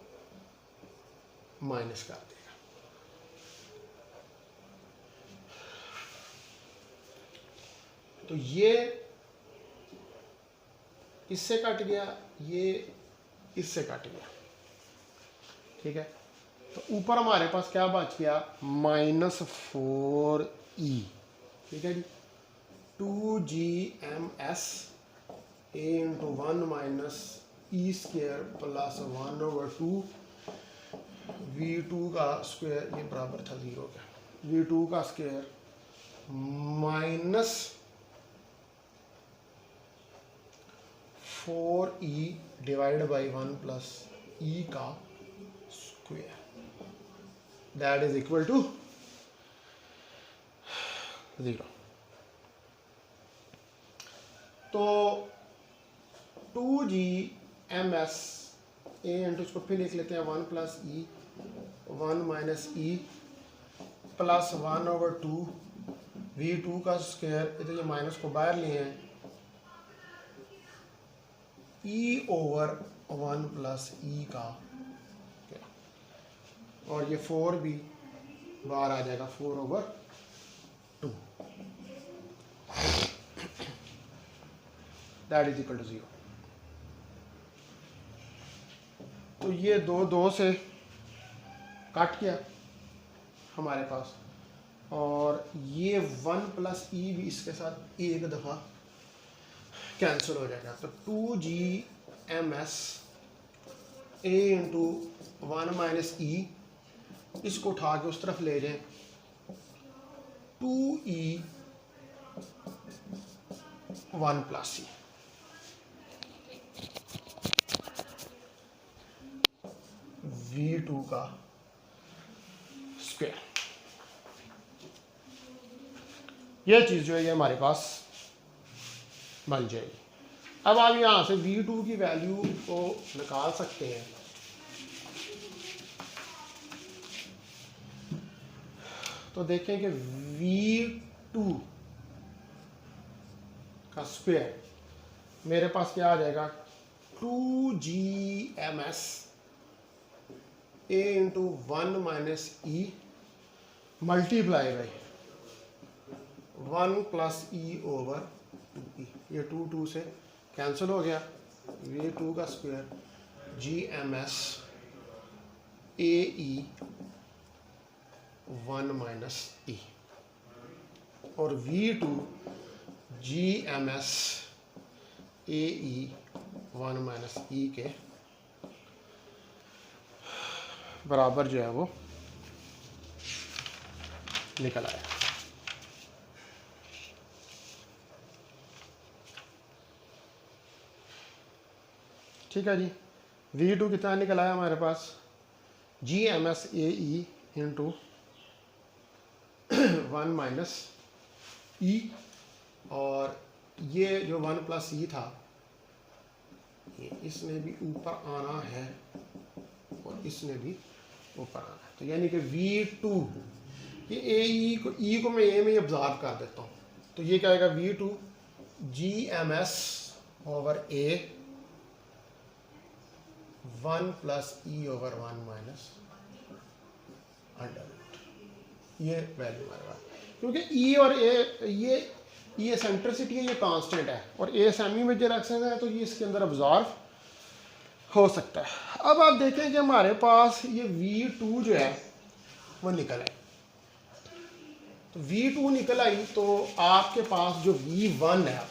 माइनस कर देगा। तो ये इससे कट गया, ये इससे कट गया। ठीक है, तो ऊपर हमारे पास क्या बच गया -4e। ठीक है जी, 2gms a into 1 minus E square plus 1/2 v2 का स्क्वायर, ये बराबर था 0 का, v2 का square minus 4e divide by 1 plus E का square, that is equal to 0। तो 2gms a इंटू, इसको फिर लिख लेते हैं 1 plus E 1 minus E plus 1/2 v2 का स्क्वायर, इधर ये माइनस को बाहर लिए हैं, e ओवर 1 प्लस ई का, और ये 4 भी बाहर आ जाएगा 4/2, दैट इज इक्वल टू 0। तो ये 2 से कट गया हमारे पास, और ये 1 प्लस ई भी इसके साथ एक दफ़ा कैंसिल हो जाएगा। तो 2gms a इंटू 1 माइनस ई, इसको उठा के उस तरफ ले जाएं, 2e 1 प्लस ई, v2 का स्क्वायर। यह चीज़ जो है ये हमारे पास बन जाएगी। अब आप यहाँ से v2 की वैल्यू को निकाल सकते हैं। तो देखें कि v2 का स्क्वायर मेरे पास क्या आ जाएगा, 2gms a into 1 minus E multiply by 1 plus E over 2e, ये 2 से कैंसिल हो गया, v2 का square gms a e 1 minus E और v2 gms a e 1 minus E के बराबर जो है वो निकल आया। ठीक है जी, v2 कितना निकल आया हमारे पास, gms a e into 1 minus E, और ये जो 1 प्लस ई था ये इसने भी ऊपर आना है और इसने भी ऊपर आना है। तो यानी कि V2 ये ई को मैं ए में ऑब्जर्व कर देता हूँ, तो ये क्या आएगा V2 GMS over A 1 plus E over 1 minus under root, ये वैल्यू हमारे पास, क्योंकि ई और ए ये सेंट्रिसिटी है, ये कांस्टेंट है, और ए सेमी मेजर एक्सेस है, तो ये इसके अंदर ऑब्जॉर्व हो सकता है। अब आप देखें कि हमारे पास ये V2 जो है वो निकल आई, तो V2 निकल आई, तो आपके पास जो V1 है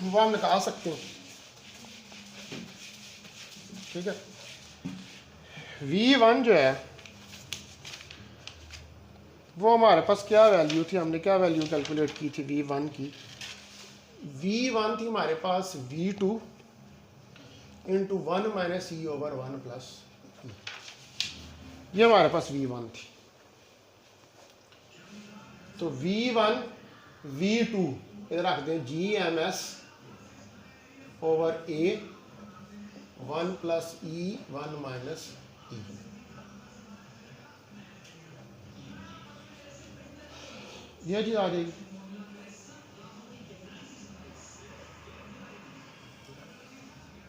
वो आप निकाल सकते हो, ठीक है। V1 जो है वो हमारे पास क्या वैल्यू थी, हमने क्या वैल्यू कैलकुलेट की थी V1 की, V1 थी हमारे पास V2 into 1 minus E over 1 plus E, ये हमारे पास V1 थी। तो V1 V2 इधर रख दें GMS over A 1 plus E 1 minus E, यह चीज आ जाएगी।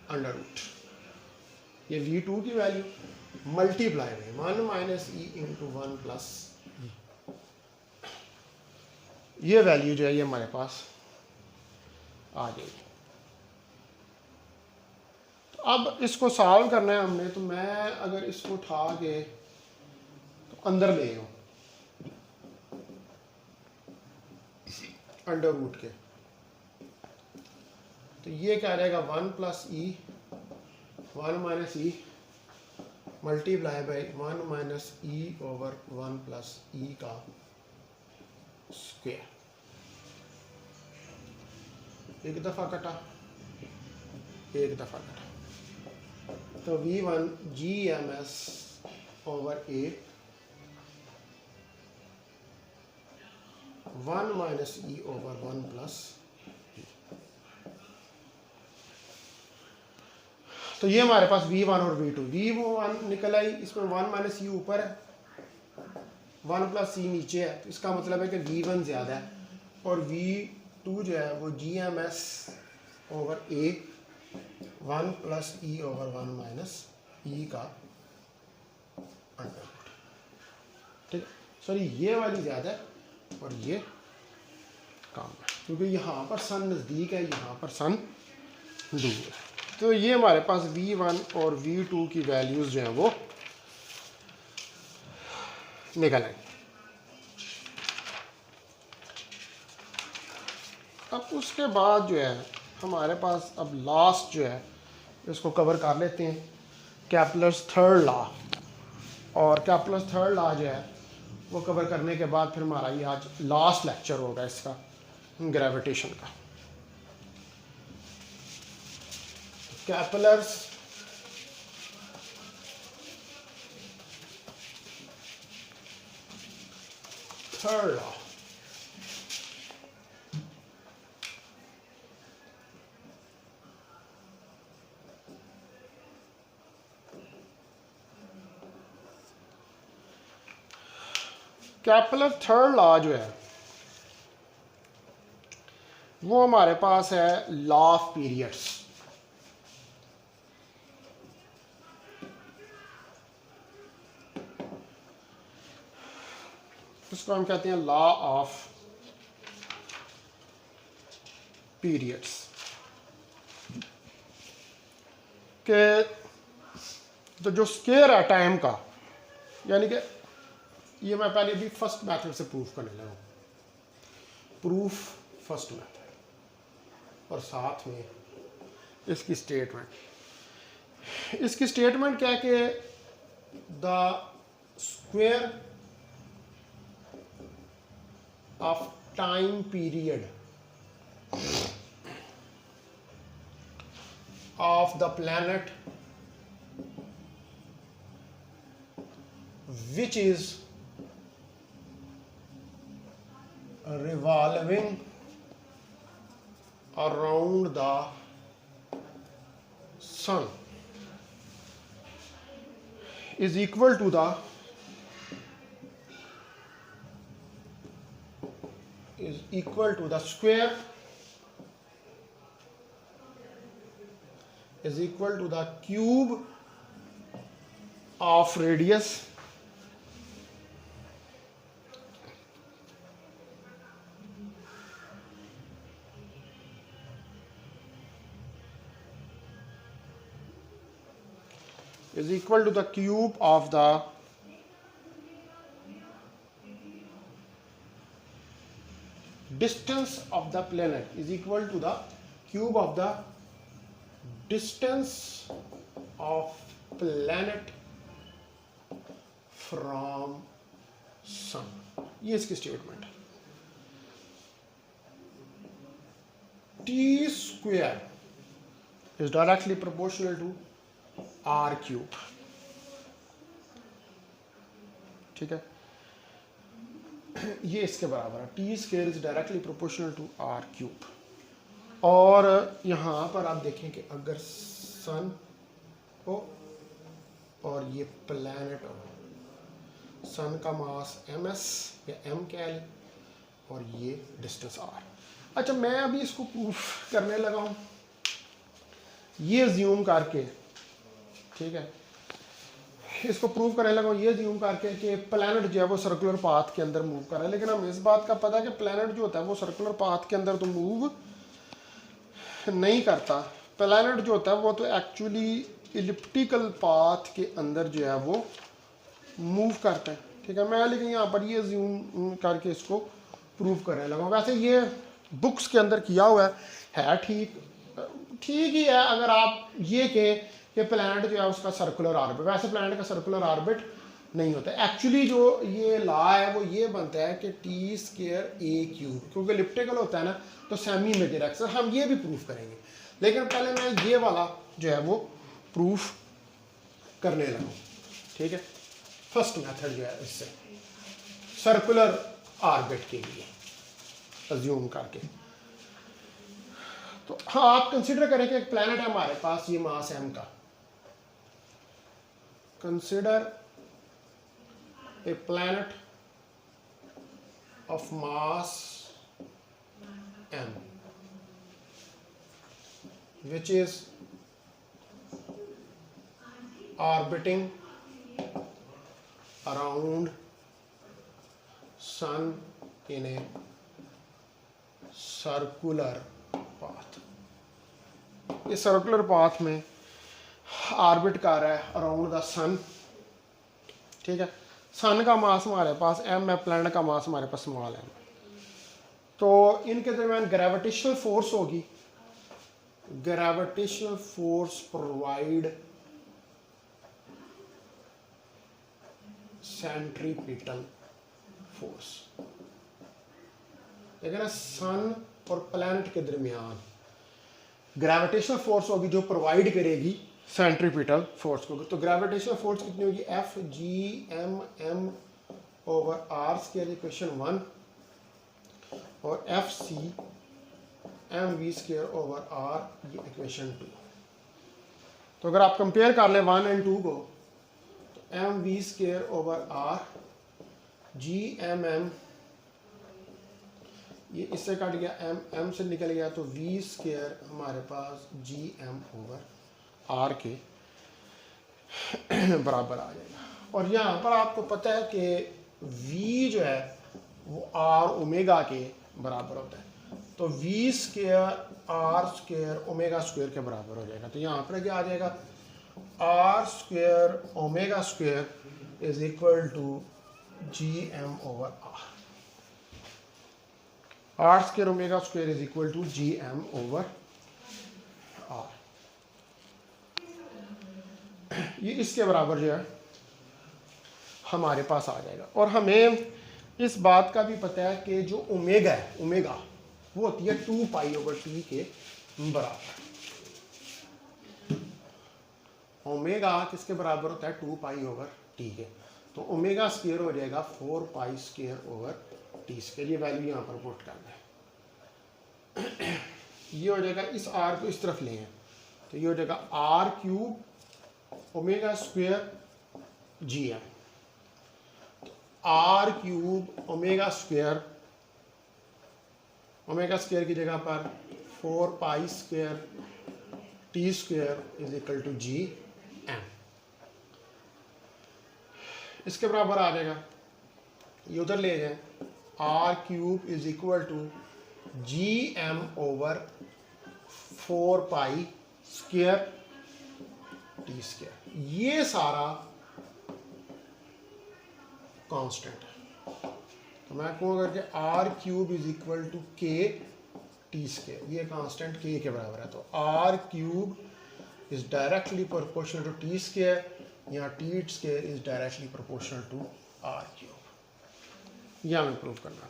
अंडर रूट ये V2 की वैल्यू मल्टीप्लाई में 1 माइनस ई इंटू 1 प्लस ई, ये वैल्यू जो है ये हमारे पास आ जाएगी। तो अब इसको सॉल्व करना है हमने, तो मैं अगर इसको उठा के तो अंदर ले आऊं अंडर रूट के, तो ये क्या रहेगा 1 plus E 1 minus E multiply by 1 minus E over 1 plus E का स्क्वायर, एक दफ़ा कटा एक दफ़ा कटा, तो V1 GMS over A 1 minus E over 1 plus, तो ये हमारे पास V1 और V1 निकल आई, इसमें 1 माइनस ई ऊपर है 1 प्लस ई नीचे है, तो इसका मतलब है कि V1 ज़्यादा है, और V2 जो है वो GMS over A 1 plus E over 1 minus E का अंडर रूट, ठीक है। सॉरी ये वाली ज़्यादा है और ये कम है, क्योंकि यहाँ पर सन नज़दीक है, यहाँ पर सन दूर है। तो ये हमारे पास V1 और V2 की वैल्यूज़ जो हैं वो निकल आएंगी। अब उसके बाद जो है हमारे पास अब लास्ट जो है इसको कवर कर लेते हैं, कैपलर्स थर्ड लॉ, और कैपलर्स थर्ड लॉ जो है वो कवर करने के बाद फिर हमारा ये आज लास्ट लेक्चर होगा इसका ग्रेविटेशन का। Kepler's third law, कैपलर third law जो है वो हमारे पास है लॉ ऑफ पीरियड्स। इसको हम कहते हैं लॉ ऑफ पीरियड्स, के तो जो स्केयर है टाइम का, यानी कि ये मैं पहले भी फर्स्ट मेथड से प्रूफ करने लगा, प्रूफ फर्स्ट मेथड, और साथ में इसकी स्टेटमेंट क्या है कि the square of time period of the planet which is revolving around the sun is equal to the square is equal to the cube of radius is equal to the cube of the distance of the planet is equal to the cube of the distance of planet from sun. ये इसकी statement है. T square is directly proportional to R cube. ठीक है, ये इसके बराबर है. T square is directly proportional to R cube. और यहाँ पर आप देखें कि अगर सन हो और ये प्लैनेट हो, सन का मास ms या m कह लें और ये डिस्टेंस r. अच्छा, मैं अभी इसको प्रूफ करने लगा हूँ ये ज्यूम करके, ठीक है, इसको प्रूव करने लगा हूँ ये ज्यूम करके कि प्लैनेट जो है वो सर्कुलर पाथ के अंदर मूव कर रहा है. लेकिन हमें इस बात का पता है कि प्लैनेट जो होता है वो सर्कुलर पाथ के अंदर तो मूव नहीं करता. प्लैनेट जो होता है वो तो एक्चुअली इलिप्टिकल पाथ के अंदर जो है वो मूव करता है. ठीक है, मैं लेकिन यहाँ पर ये जूम करके इसको प्रूव करने लगा. वैसे ये बुक्स के अंदर किया हुआ है ठीक ही है. अगर आप ये कहें कि प्लैनेट जो है उसका सर्कुलर ऑर्बिट, वैसे प्लैनेट का सर्कुलर ऑर्बिट नहीं होता. एक्चुअली जो ये लॉ है वो ये बनता है कि टी स्क्वायर ए क्यूब, क्योंकि इलिप्टिकल होता है ना तो सेमी मेजर एक्सिस. हम ये भी प्रूफ करेंगे, लेकिन पहले मैं ये वाला जो है वो प्रूफ करने लगा. ठीक है, फर्स्ट मेथड जो है इससे सर्कुलर ऑर्बिट के लिए अज्यूम करके. तो हाँ, आप कंसिडर करें कि एक प्लैनेट है हमारे पास, ये मास m का. Consider a planet of mass m which is orbiting around sun in a circular path. इस सर्कुलर पाथ में ऑर्बिट कर रहा है अराउंड द सन. ठीक है, सन का मास हमारे पास m है, प्लैनेट का मास हमारे पास स्मॉल m. तो इनके दरमियान ग्रेविटेशनल फोर्स होगी. Gravitational force provide centripetal force. लेकिन ना सन और प्लैनेट के दरमियान ग्रेविटेशनल फोर्स होगी जो प्रोवाइड करेगी सेंट्रीपिटल फोर्स को. तो ग्रेविटेशनल फोर्स कितनी होगी? F G M M over R square equation 1 और F C M V square over R ये इक्वेशन 2. तो अगर आप कंपेयर कर ले 1 और 2 को, तो M V square over R G M M, ये इससे कट गया, एम एम से निकल गया, तो वी स्क्वायर हमारे पास जी एम ओवर आर के बराबर आ जाएगा. और यहाँ पर आपको पता है कि v जो है वो आर ओमेगा के बराबर होता है. तो v square R square omega square के बराबर हो जाएगा. तो यहाँ पर क्या आ जाएगा? R square omega square is equal to G M over R. R square omega square is equal to G M over R. ये इसके बराबर जो है हमारे पास आ जाएगा. और हमें इस बात का भी पता है कि जो ओमेगा है, ओमेगा वो होती है 2 पाई ओवर टी के बराबर. ओमेगा किसके बराबर होता है? 2 पाई ओवर टी के. तो ओमेगा स्क्वायर हो जाएगा 4 pi square over T square. ये वैल्यू यहाँ पर पुट करना है. ये हो जाएगा, इस आर को इस तरफ ले हैं तो ये हो जाएगा R cube omega square G M. R cube omega square की जगह पर 4 pi square T square is equal to G M, इसके बराबर आ जाएगा, ये उधर ले जाएं, R cube is equal to G M over 4 pi square T square. ये सारा कांस्टेंट है, तो मैं कहूँगा कि R cube is equal to K T square, ये कांस्टेंट के बराबर है, तो are cube is directly proportional to T square, या T square is directly proportional to R cube. यह हमें प्रूव करना था।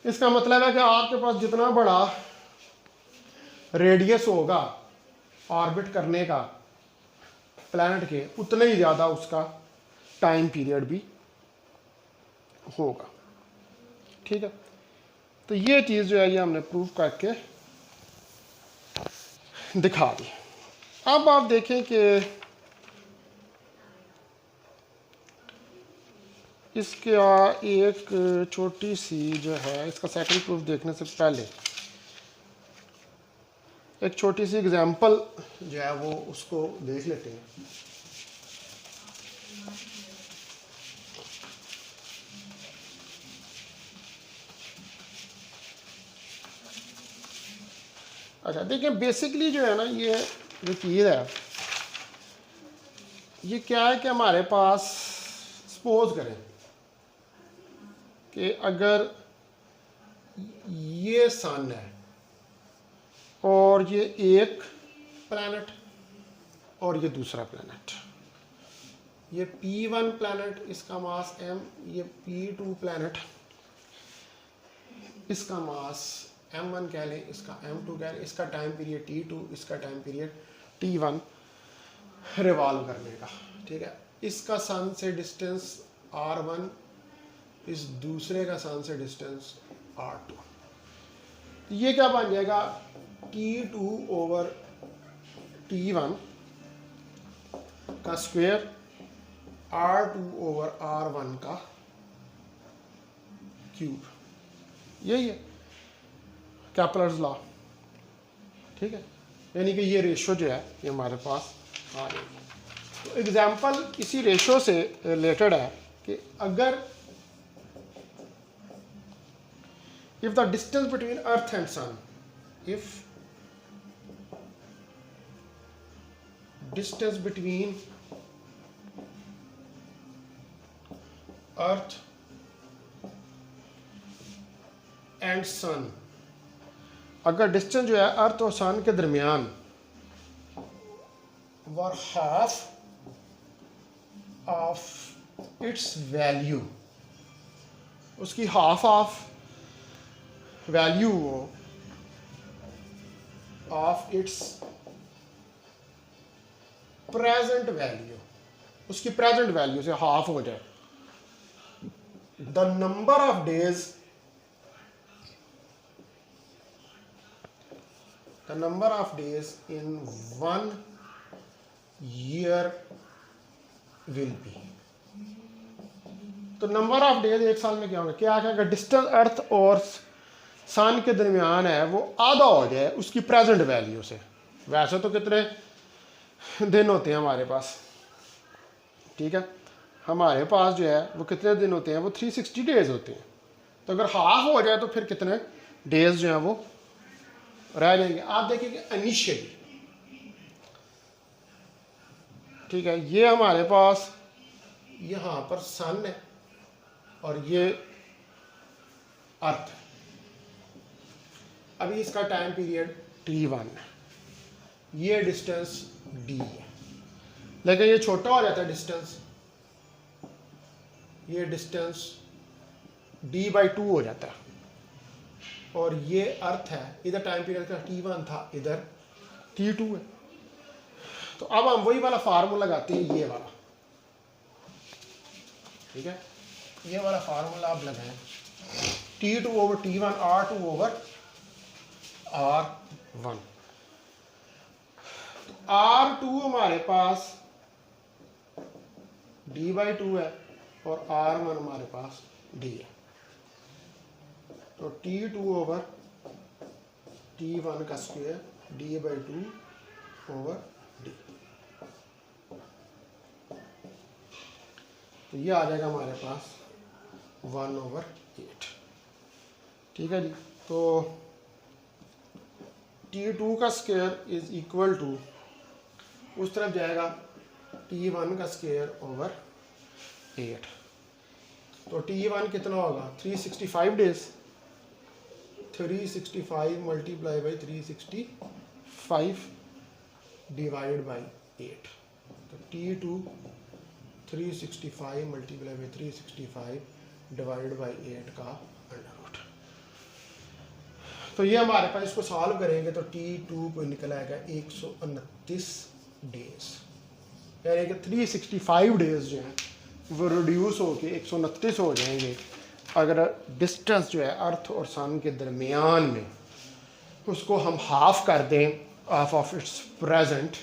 इसका मतलब है कि आपके पास जितना बड़ा रेडियस होगा ऑर्बिट करने का प्लैनेट के, उतना ही ज़्यादा उसका टाइम पीरियड भी होगा। ठीक है, तो ये चीज़ जो है ये हमने प्रूव करके दिखा दी। अब आप देखें कि इसका एक छोटी सी जो है, इसका सेकंड प्रूफ देखने से पहले एक छोटी सी एग्जांपल जो है वो उसको देख लेते हैं। अच्छा देखिए, बेसिकली जो है ना, ये जो चीज़ है ये क्या है कि हमारे पास सपोज करें कि अगर ये सन है और ये एक प्लैनेट और ये दूसरा प्लैनेट, ये P1 प्लैनेट, इसका मास m, ये P2 प्लैनेट, इसका मास m1 कह लें, इसका m2 कह लें, इसका टाइम पीरियड T2, इसका टाइम पीरियड T1 रिवॉल्व करने का। ठीक है, इसका सन से डिस्टेंस R1, इस दूसरे का सन से डिस्टेंस R2। ये क्या बन जाएगा, T2 ओवर T1 का स्क्वायर, R2 ओवर R1 का क्यूब। यही है कैपलर्स लॉ। ठीक है, यानी कि ये रेशो जो है ये हमारे पास आ जाएगी। तो एग्जाम्पल इसी रेशो से रिलेटेड है कि अगर if the distance between earth and sun, if distance between earth and sun, अगर डिस्टेंस जो है अर्थ और सन के दरमियान वर हाफ ऑफ इट्स वैल्यू, उसकी half of value of its present value, उसकी प्रेजेंट वैल्यू से हाफ हो जाए, the number of days, the number of days in 1 year will be. तो नंबर ऑफ डेज एक साल में क्या होगा, क्या है, अगर डिस्टेंस अर्थ और सन के दरमियान है वो आधा हो जाए उसकी प्रेजेंट वैल्यू से। वैसे तो कितने दिन होते हैं हमारे पास, ठीक है, हमारे पास जो है वो कितने दिन होते हैं, वो 360 डेज होते हैं। तो अगर हाफ हो जाए तो फिर कितने डेज जो हैं वो रह जाएंगे। आप देखिए कि इनिशियली, ठीक है, ये हमारे पास यहाँ पर सन है और ये अर्थ है। अभी इसका टाइम पीरियड T1 है, ये डिस्टेंस D है, लेकिन ये छोटा हो जाता है डिस्टेंस, ये डिस्टेंस D/2 हो जाता है, और ये अर्थ है, इधर टाइम पीरियड का T1 था, इधर T2 है। तो अब हम वही वाला फार्मूला लगाते हैं, ये वाला, ठीक है, ये वाला फार्मूला आप लगाएं, T2 over T1, R2 over R1। R2 हमारे पास d/2 है और r1 हमारे पास d है। तो t2 ओवर t1 का स्क्वायर d/2 ओवर d। तो ये आ जाएगा हमारे पास 1/8। ठीक है जी। तो t2 का स्क्वायर इज इक्वल टू उस तरफ जाएगा t1 का स्क्वायर ओवर 8। तो t1 कितना होगा 365 days, 365 multiply by 365 divide by 8। तो t2 365 multiply by 365 divide by 8 का अंडर रूट। तो ये हमारे पास इसको सॉल्व करेंगे तो t2 को निकल आएगा 129 डेज, यानी कि 365 डेज जो हैं वो रिड्यूस होके 129 हो जाएंगे अगर डिस्टेंस जो है अर्थ और सन के दरमियान में उसको हम हाफ कर दें ऑफ इट्स प्रेजेंट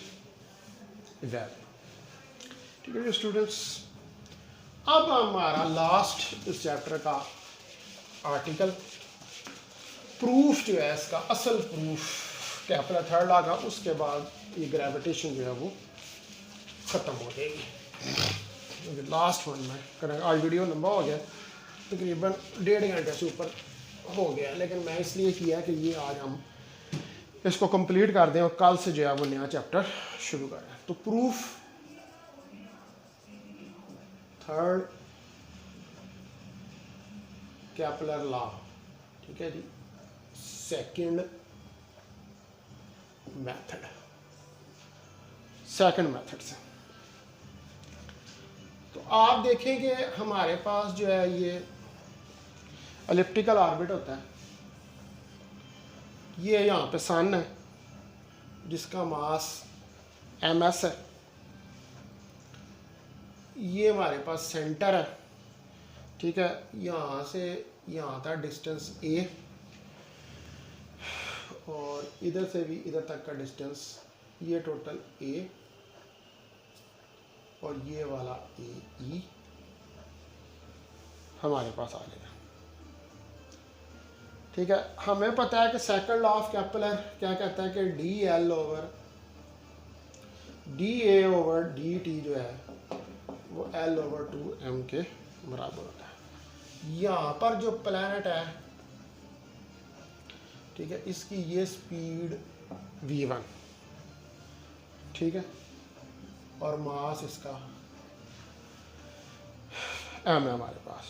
वैल्यू। ठीक है स्टूडेंट्स, अब हमारा लास्ट इस चैप्टर का आर्टिकल प्रूफ जो है इसका असल प्रूफ कैपिटल थर्ड लॉ का, उसके बाद ये ग्रेविटेशन जो है वो ख़त्म हो जाएगी। लास्ट वन में करेंगे। आज वीडियो लंबा हो गया, तकरीबन 1.5 घंटे से ऊपर हो गया, लेकिन मैं इसलिए किया कि ये आज हम इसको कंप्लीट कर दें और कल से जो है वो नया चैप्टर शुरू करें। तो प्रूफ थर्ड कैपिलर लॉ, ठीक है जी, सेकंड मेथड से। तो आप देखें कि हमारे पास जो है ये एलिप्टिकल ऑर्बिट होता है, ये यहाँ पे सन है जिसका मास ms है, ये हमारे पास सेंटर है, ठीक है, यहाँ से यहाँ तक डिस्टेंस a और इधर से भी इधर तक का डिस्टेंस ये टोटल a और ये वाला AE हमारे पास आ गया। ठीक है, हमें पता है कि सेकंड लॉ ऑफ कैपिलर क्या कहता है कि dl over dA over dt जो है वो L ओवर 2m के बराबर होता है। यहाँ पर जो प्लैनेट है, ठीक है, इसकी ये स्पीड v1, ठीक है, और मास इसका m है हमारे पास।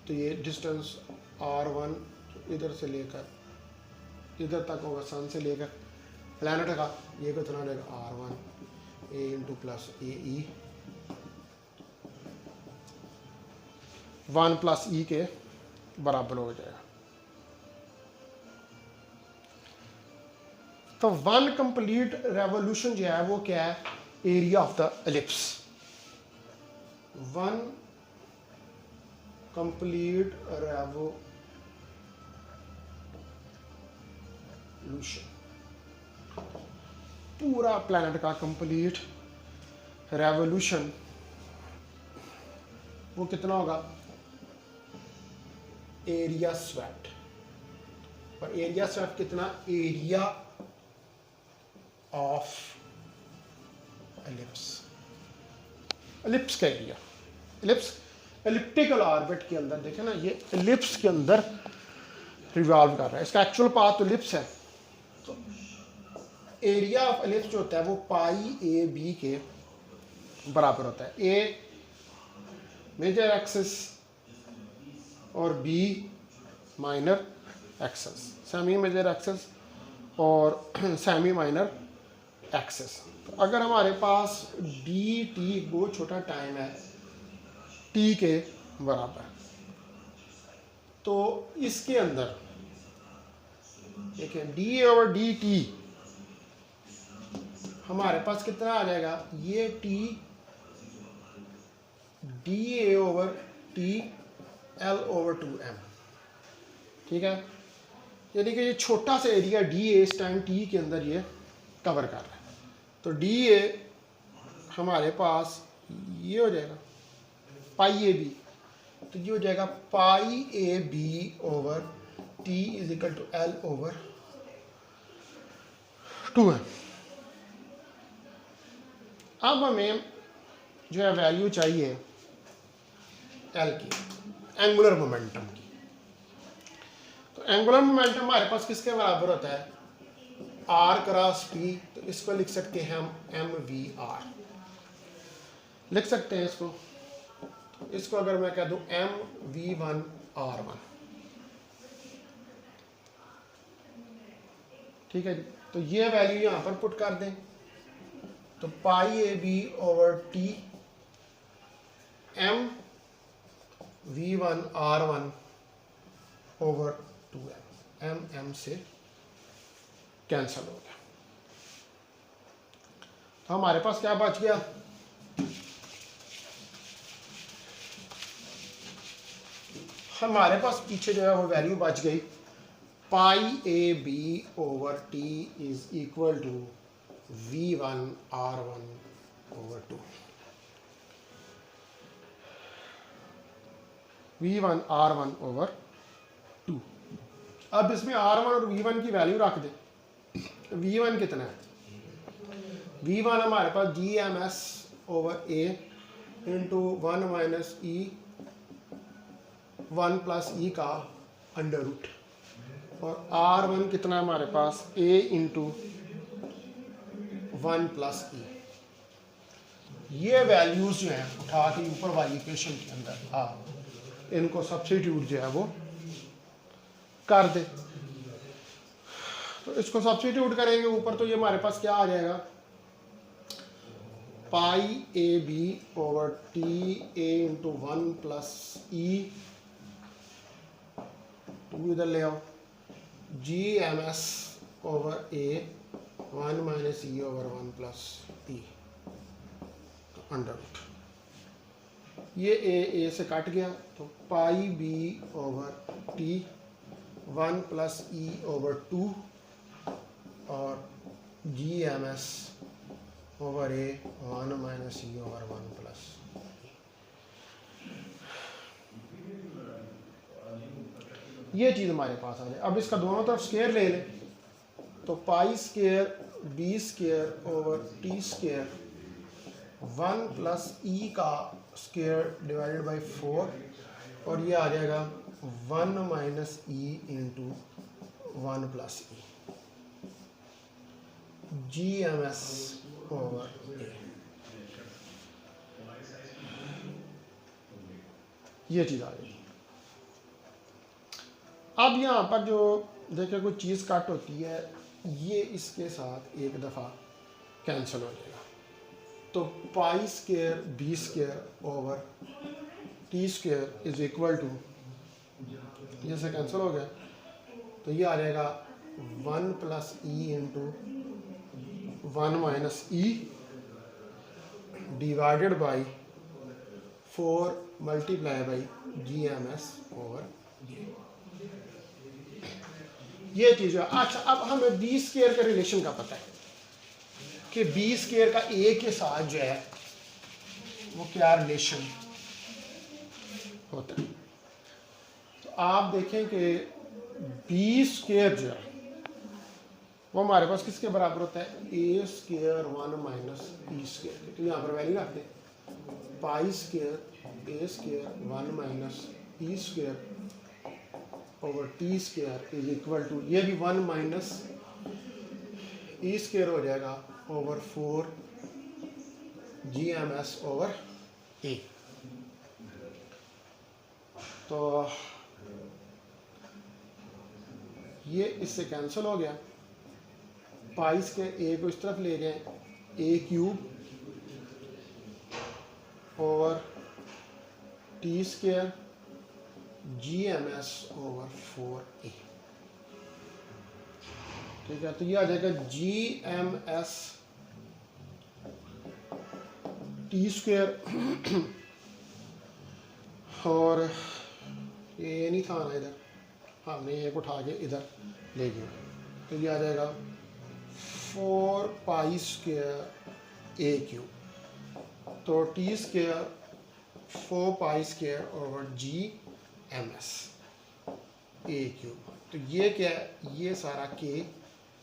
तो ये डिस्टेंस r1 इधर से लेकर इधर तक होगा, सन से लेकर प्लैनेट का, ये कितना रहेगा r1 a into plus AE 1 plus E के बराबर हो जाएगा। तो वन कंप्लीट रेवोल्यूशन जो है वो क्या है, area of the ellipse. One complete revolution, पूरा प्लैनेट का कंप्लीट रेवोल्यूशन वो कितना होगा, एरिया स्वेप्ट। और एरिया स्वेप्ट कितना, एरिया ऑफ एलिप्स, एलिप्स का एरिया, एलिप्स एलिप्टिकल ऑर्बिट के अंदर देखें ना, ये एलिप्स के अंदर रिवॉल्व कर रहा है, इसका एक्चुअल पाथ तो एलिप्स है। तो एरिया ऑफ एलिप्स जो होता है वो पाई ए बी के बराबर होता है। ए मेजर एक्सिस और B minor axis, semi major axis और सेमी माइनर एक्सिस। तो अगर हमारे पास डी टी बहुत छोटा टाइम है टी के बराबर, तो इसके अंदर देखिए डी ओवर डी टी हमारे पास कितना आ जाएगा, ये T D A over T L over 2m, ठीक है, यानी कि ये छोटा सा एरिया डी ए इस टाइम टी के अंदर ये कवर कर रहा है। तो डी ए हमारे पास ये हो जाएगा पाई ए बी, तो ये हो जाएगा pi A B over T is equal to L over 2 है। अब हमें जो है वैल्यू चाहिए एल की, एंगुलर मोमेंटम की। तो एंगुलर मोमेंटम हमारे पास किसके बराबर होता है, आर क्रॉस पी, तो इसको लिख सकते हैं हम एम वी आर लिख सकते हैं इसको। इसको अगर मैं कह दूं M V one R one, ठीक है जी। तो ये वैल्यू यहां पर पुट कर दें, तो pi A B over T M V one R one over 2 M M से कैंसल हो गया। तो हमारे पास क्या बच गया, हमारे पास पीछे जो है वो वैल्यू बच गई pi A B over T is equal to V one R one over 2, V one R one over 2। अब इसमें आर वन और वी वन की वैल्यू रख दे। वी वन कितना है, वी वन हमारे पास G M S over A into 1 minus E 1 plus E का अंडर रूट, और आर वन कितना है हमारे पास ए इंटू 1 प्लस ई। ये वैल्यूज जो हैं उठा के ऊपर वाली इक्वेशन के अंदर इनको सब्स्टिट्यूट जो है वो कर दे। तो इसको सब्स्टिट्यूट करेंगे ऊपर, तो ये हमारे पास क्या आ जाएगा, pi A B over T A into 1 plus E, 2 इधर ले आओ, G M S over A 1 minus E over 1 plus E under root. ये ए से कट गया, तो pi B over T 1 plus E over 2 और G M S over A 1 minus E over 1 plus. ये चीज़ हमारे पास आ जाए। अब इसका दोनों तरफ स्क्वायर ले लें, तो pi square B square over T square 1 plus E का स्क्वायर डिवाइडेड बाई 4, और ये आ जाएगा 1 minus E into 1 plus E ji M S over A. ये चीज़ आ गई। अब यहाँ पर जो देखिए कोई चीज़ कट होती है, ये इसके साथ एक दफ़ा कैंसिल हो जाएगा, तो pi square B square over T square is equal to, ये से कैंसिल हो गया, तो ये आ जाएगा 1 plus E into 1 minus E divided by 4 multiply by G M S over A. ये चीज़ है। अच्छा, अब हमें बी स्क्वायर का रिलेशन का पता है कि बी स्क्वायर का ए के साथ जो है वो क्या रिलेशन होता है। तो आप देखें कि बी स्क्वायर जो है वो हमारे पास किसके बराबर होता है, A square 1 minus E square. तो यहाँ पर वैल्यू रख दें, pi square A square 1 minus E square over T square is equal to, ये भी 1 माइनस ई स्क्वायर हो जाएगा over 4 G M S over A. तो ये इससे कैंसिल हो गया, पाई स्क्वायर ए को इस तरफ ले जाएं, A cube over T square G M S over 4 A. ठीक है, तो ये आ जाएगा G M S T square और ये नहीं था ना इधर, हमने एक उठा के इधर ले गया, तो ये आ जाएगा 4 पाई स्क्वायर ए क्यूब तो T square 4 pi square over G M S a cube. तो ये क्या है, ये सारा के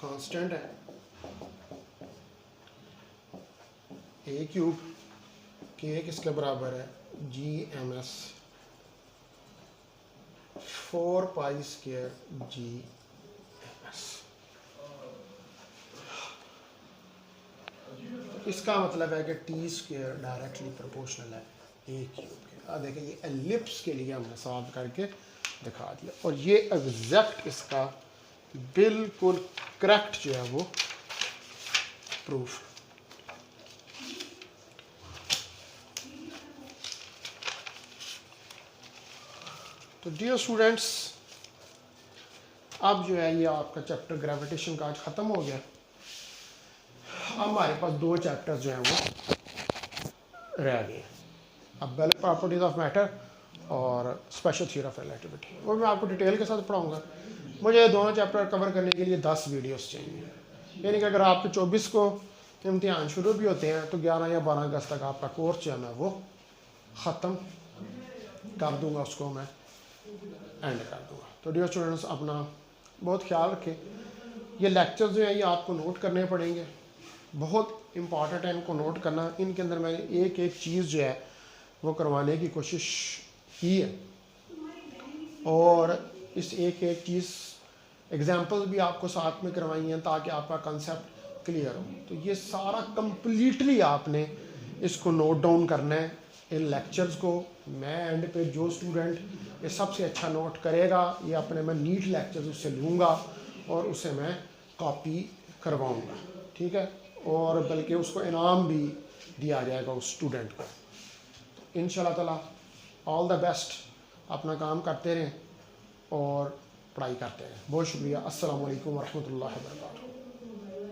कांस्टेंट है, ए क्यूब के किसके बराबर है, G M S 4 pi square G M S. इसका मतलब है कि टी स्क्वायर डायरेक्टली प्रोपोर्शनल है ए क्यूब के। देखिए ये एलिप्स के लिए हमने सॉल्व करके दिखा दिया, और ये एग्जैक्ट इसका बिल्कुल करेक्ट जो है वो प्रूफ। तो डियर स्टूडेंट्स, अब जो है ये आपका चैप्टर ग्रेविटेशन का आज ख़त्म हो गया। हमारे पास 2 चैप्टर जो हैं वो रह गए, अब बेल प्रॉपर्टीज ऑफ मैटर और स्पेशल थ्योरी ऑफ रिलेटिविटी, वो मैं आपको डिटेल के साथ पढ़ाऊंगा। मुझे दोनों चैप्टर कवर करने के लिए 10 वीडियोस चाहिए, यानी कि अगर आपके 24 को इम्तिहान शुरू भी होते हैं तो 11 या 12 अगस्त तक आपका कोर्स जो है मैं वो ख़त्म कर दूंगा, उसको मैं एंड कर दूंगा। तो डियर स्टूडेंट्स, अपना बहुत ख्याल रखें। ये लेक्चर्स जो हैं ये आपको नोट करने पड़ेंगे, बहुत इम्पॉर्टेंट है इनको नोट करना। इनके अंदर मैंने एक एक चीज़ जो है वो करवाने की कोशिश की है, और इस एक एक चीज़ एग्जांपल्स भी आपको साथ में करवाई हैं ताकि आपका कंसेप्ट क्लियर हो। तो ये सारा कंप्लीटली आपने इसको नोट डाउन करना है इन लेक्चर्स को। मैं एंड पे जो स्टूडेंट ये सबसे अच्छा नोट करेगा, ये अपने मैं नीट लेक्चर्स उससे लूँगा और उसे मैं कॉपी करवाऊँगा, ठीक है, और बल्कि उसको इनाम भी दिया जाएगा उस स्टूडेंट को इंशाल्लाह ताला। ऑल द बेस्ट, अपना काम करते रहें और पढ़ाई करते रहें। बहुत शुक्रिया। अस्सलाम वालेकुम वरहमतुल्लाहि वबरकातुहू।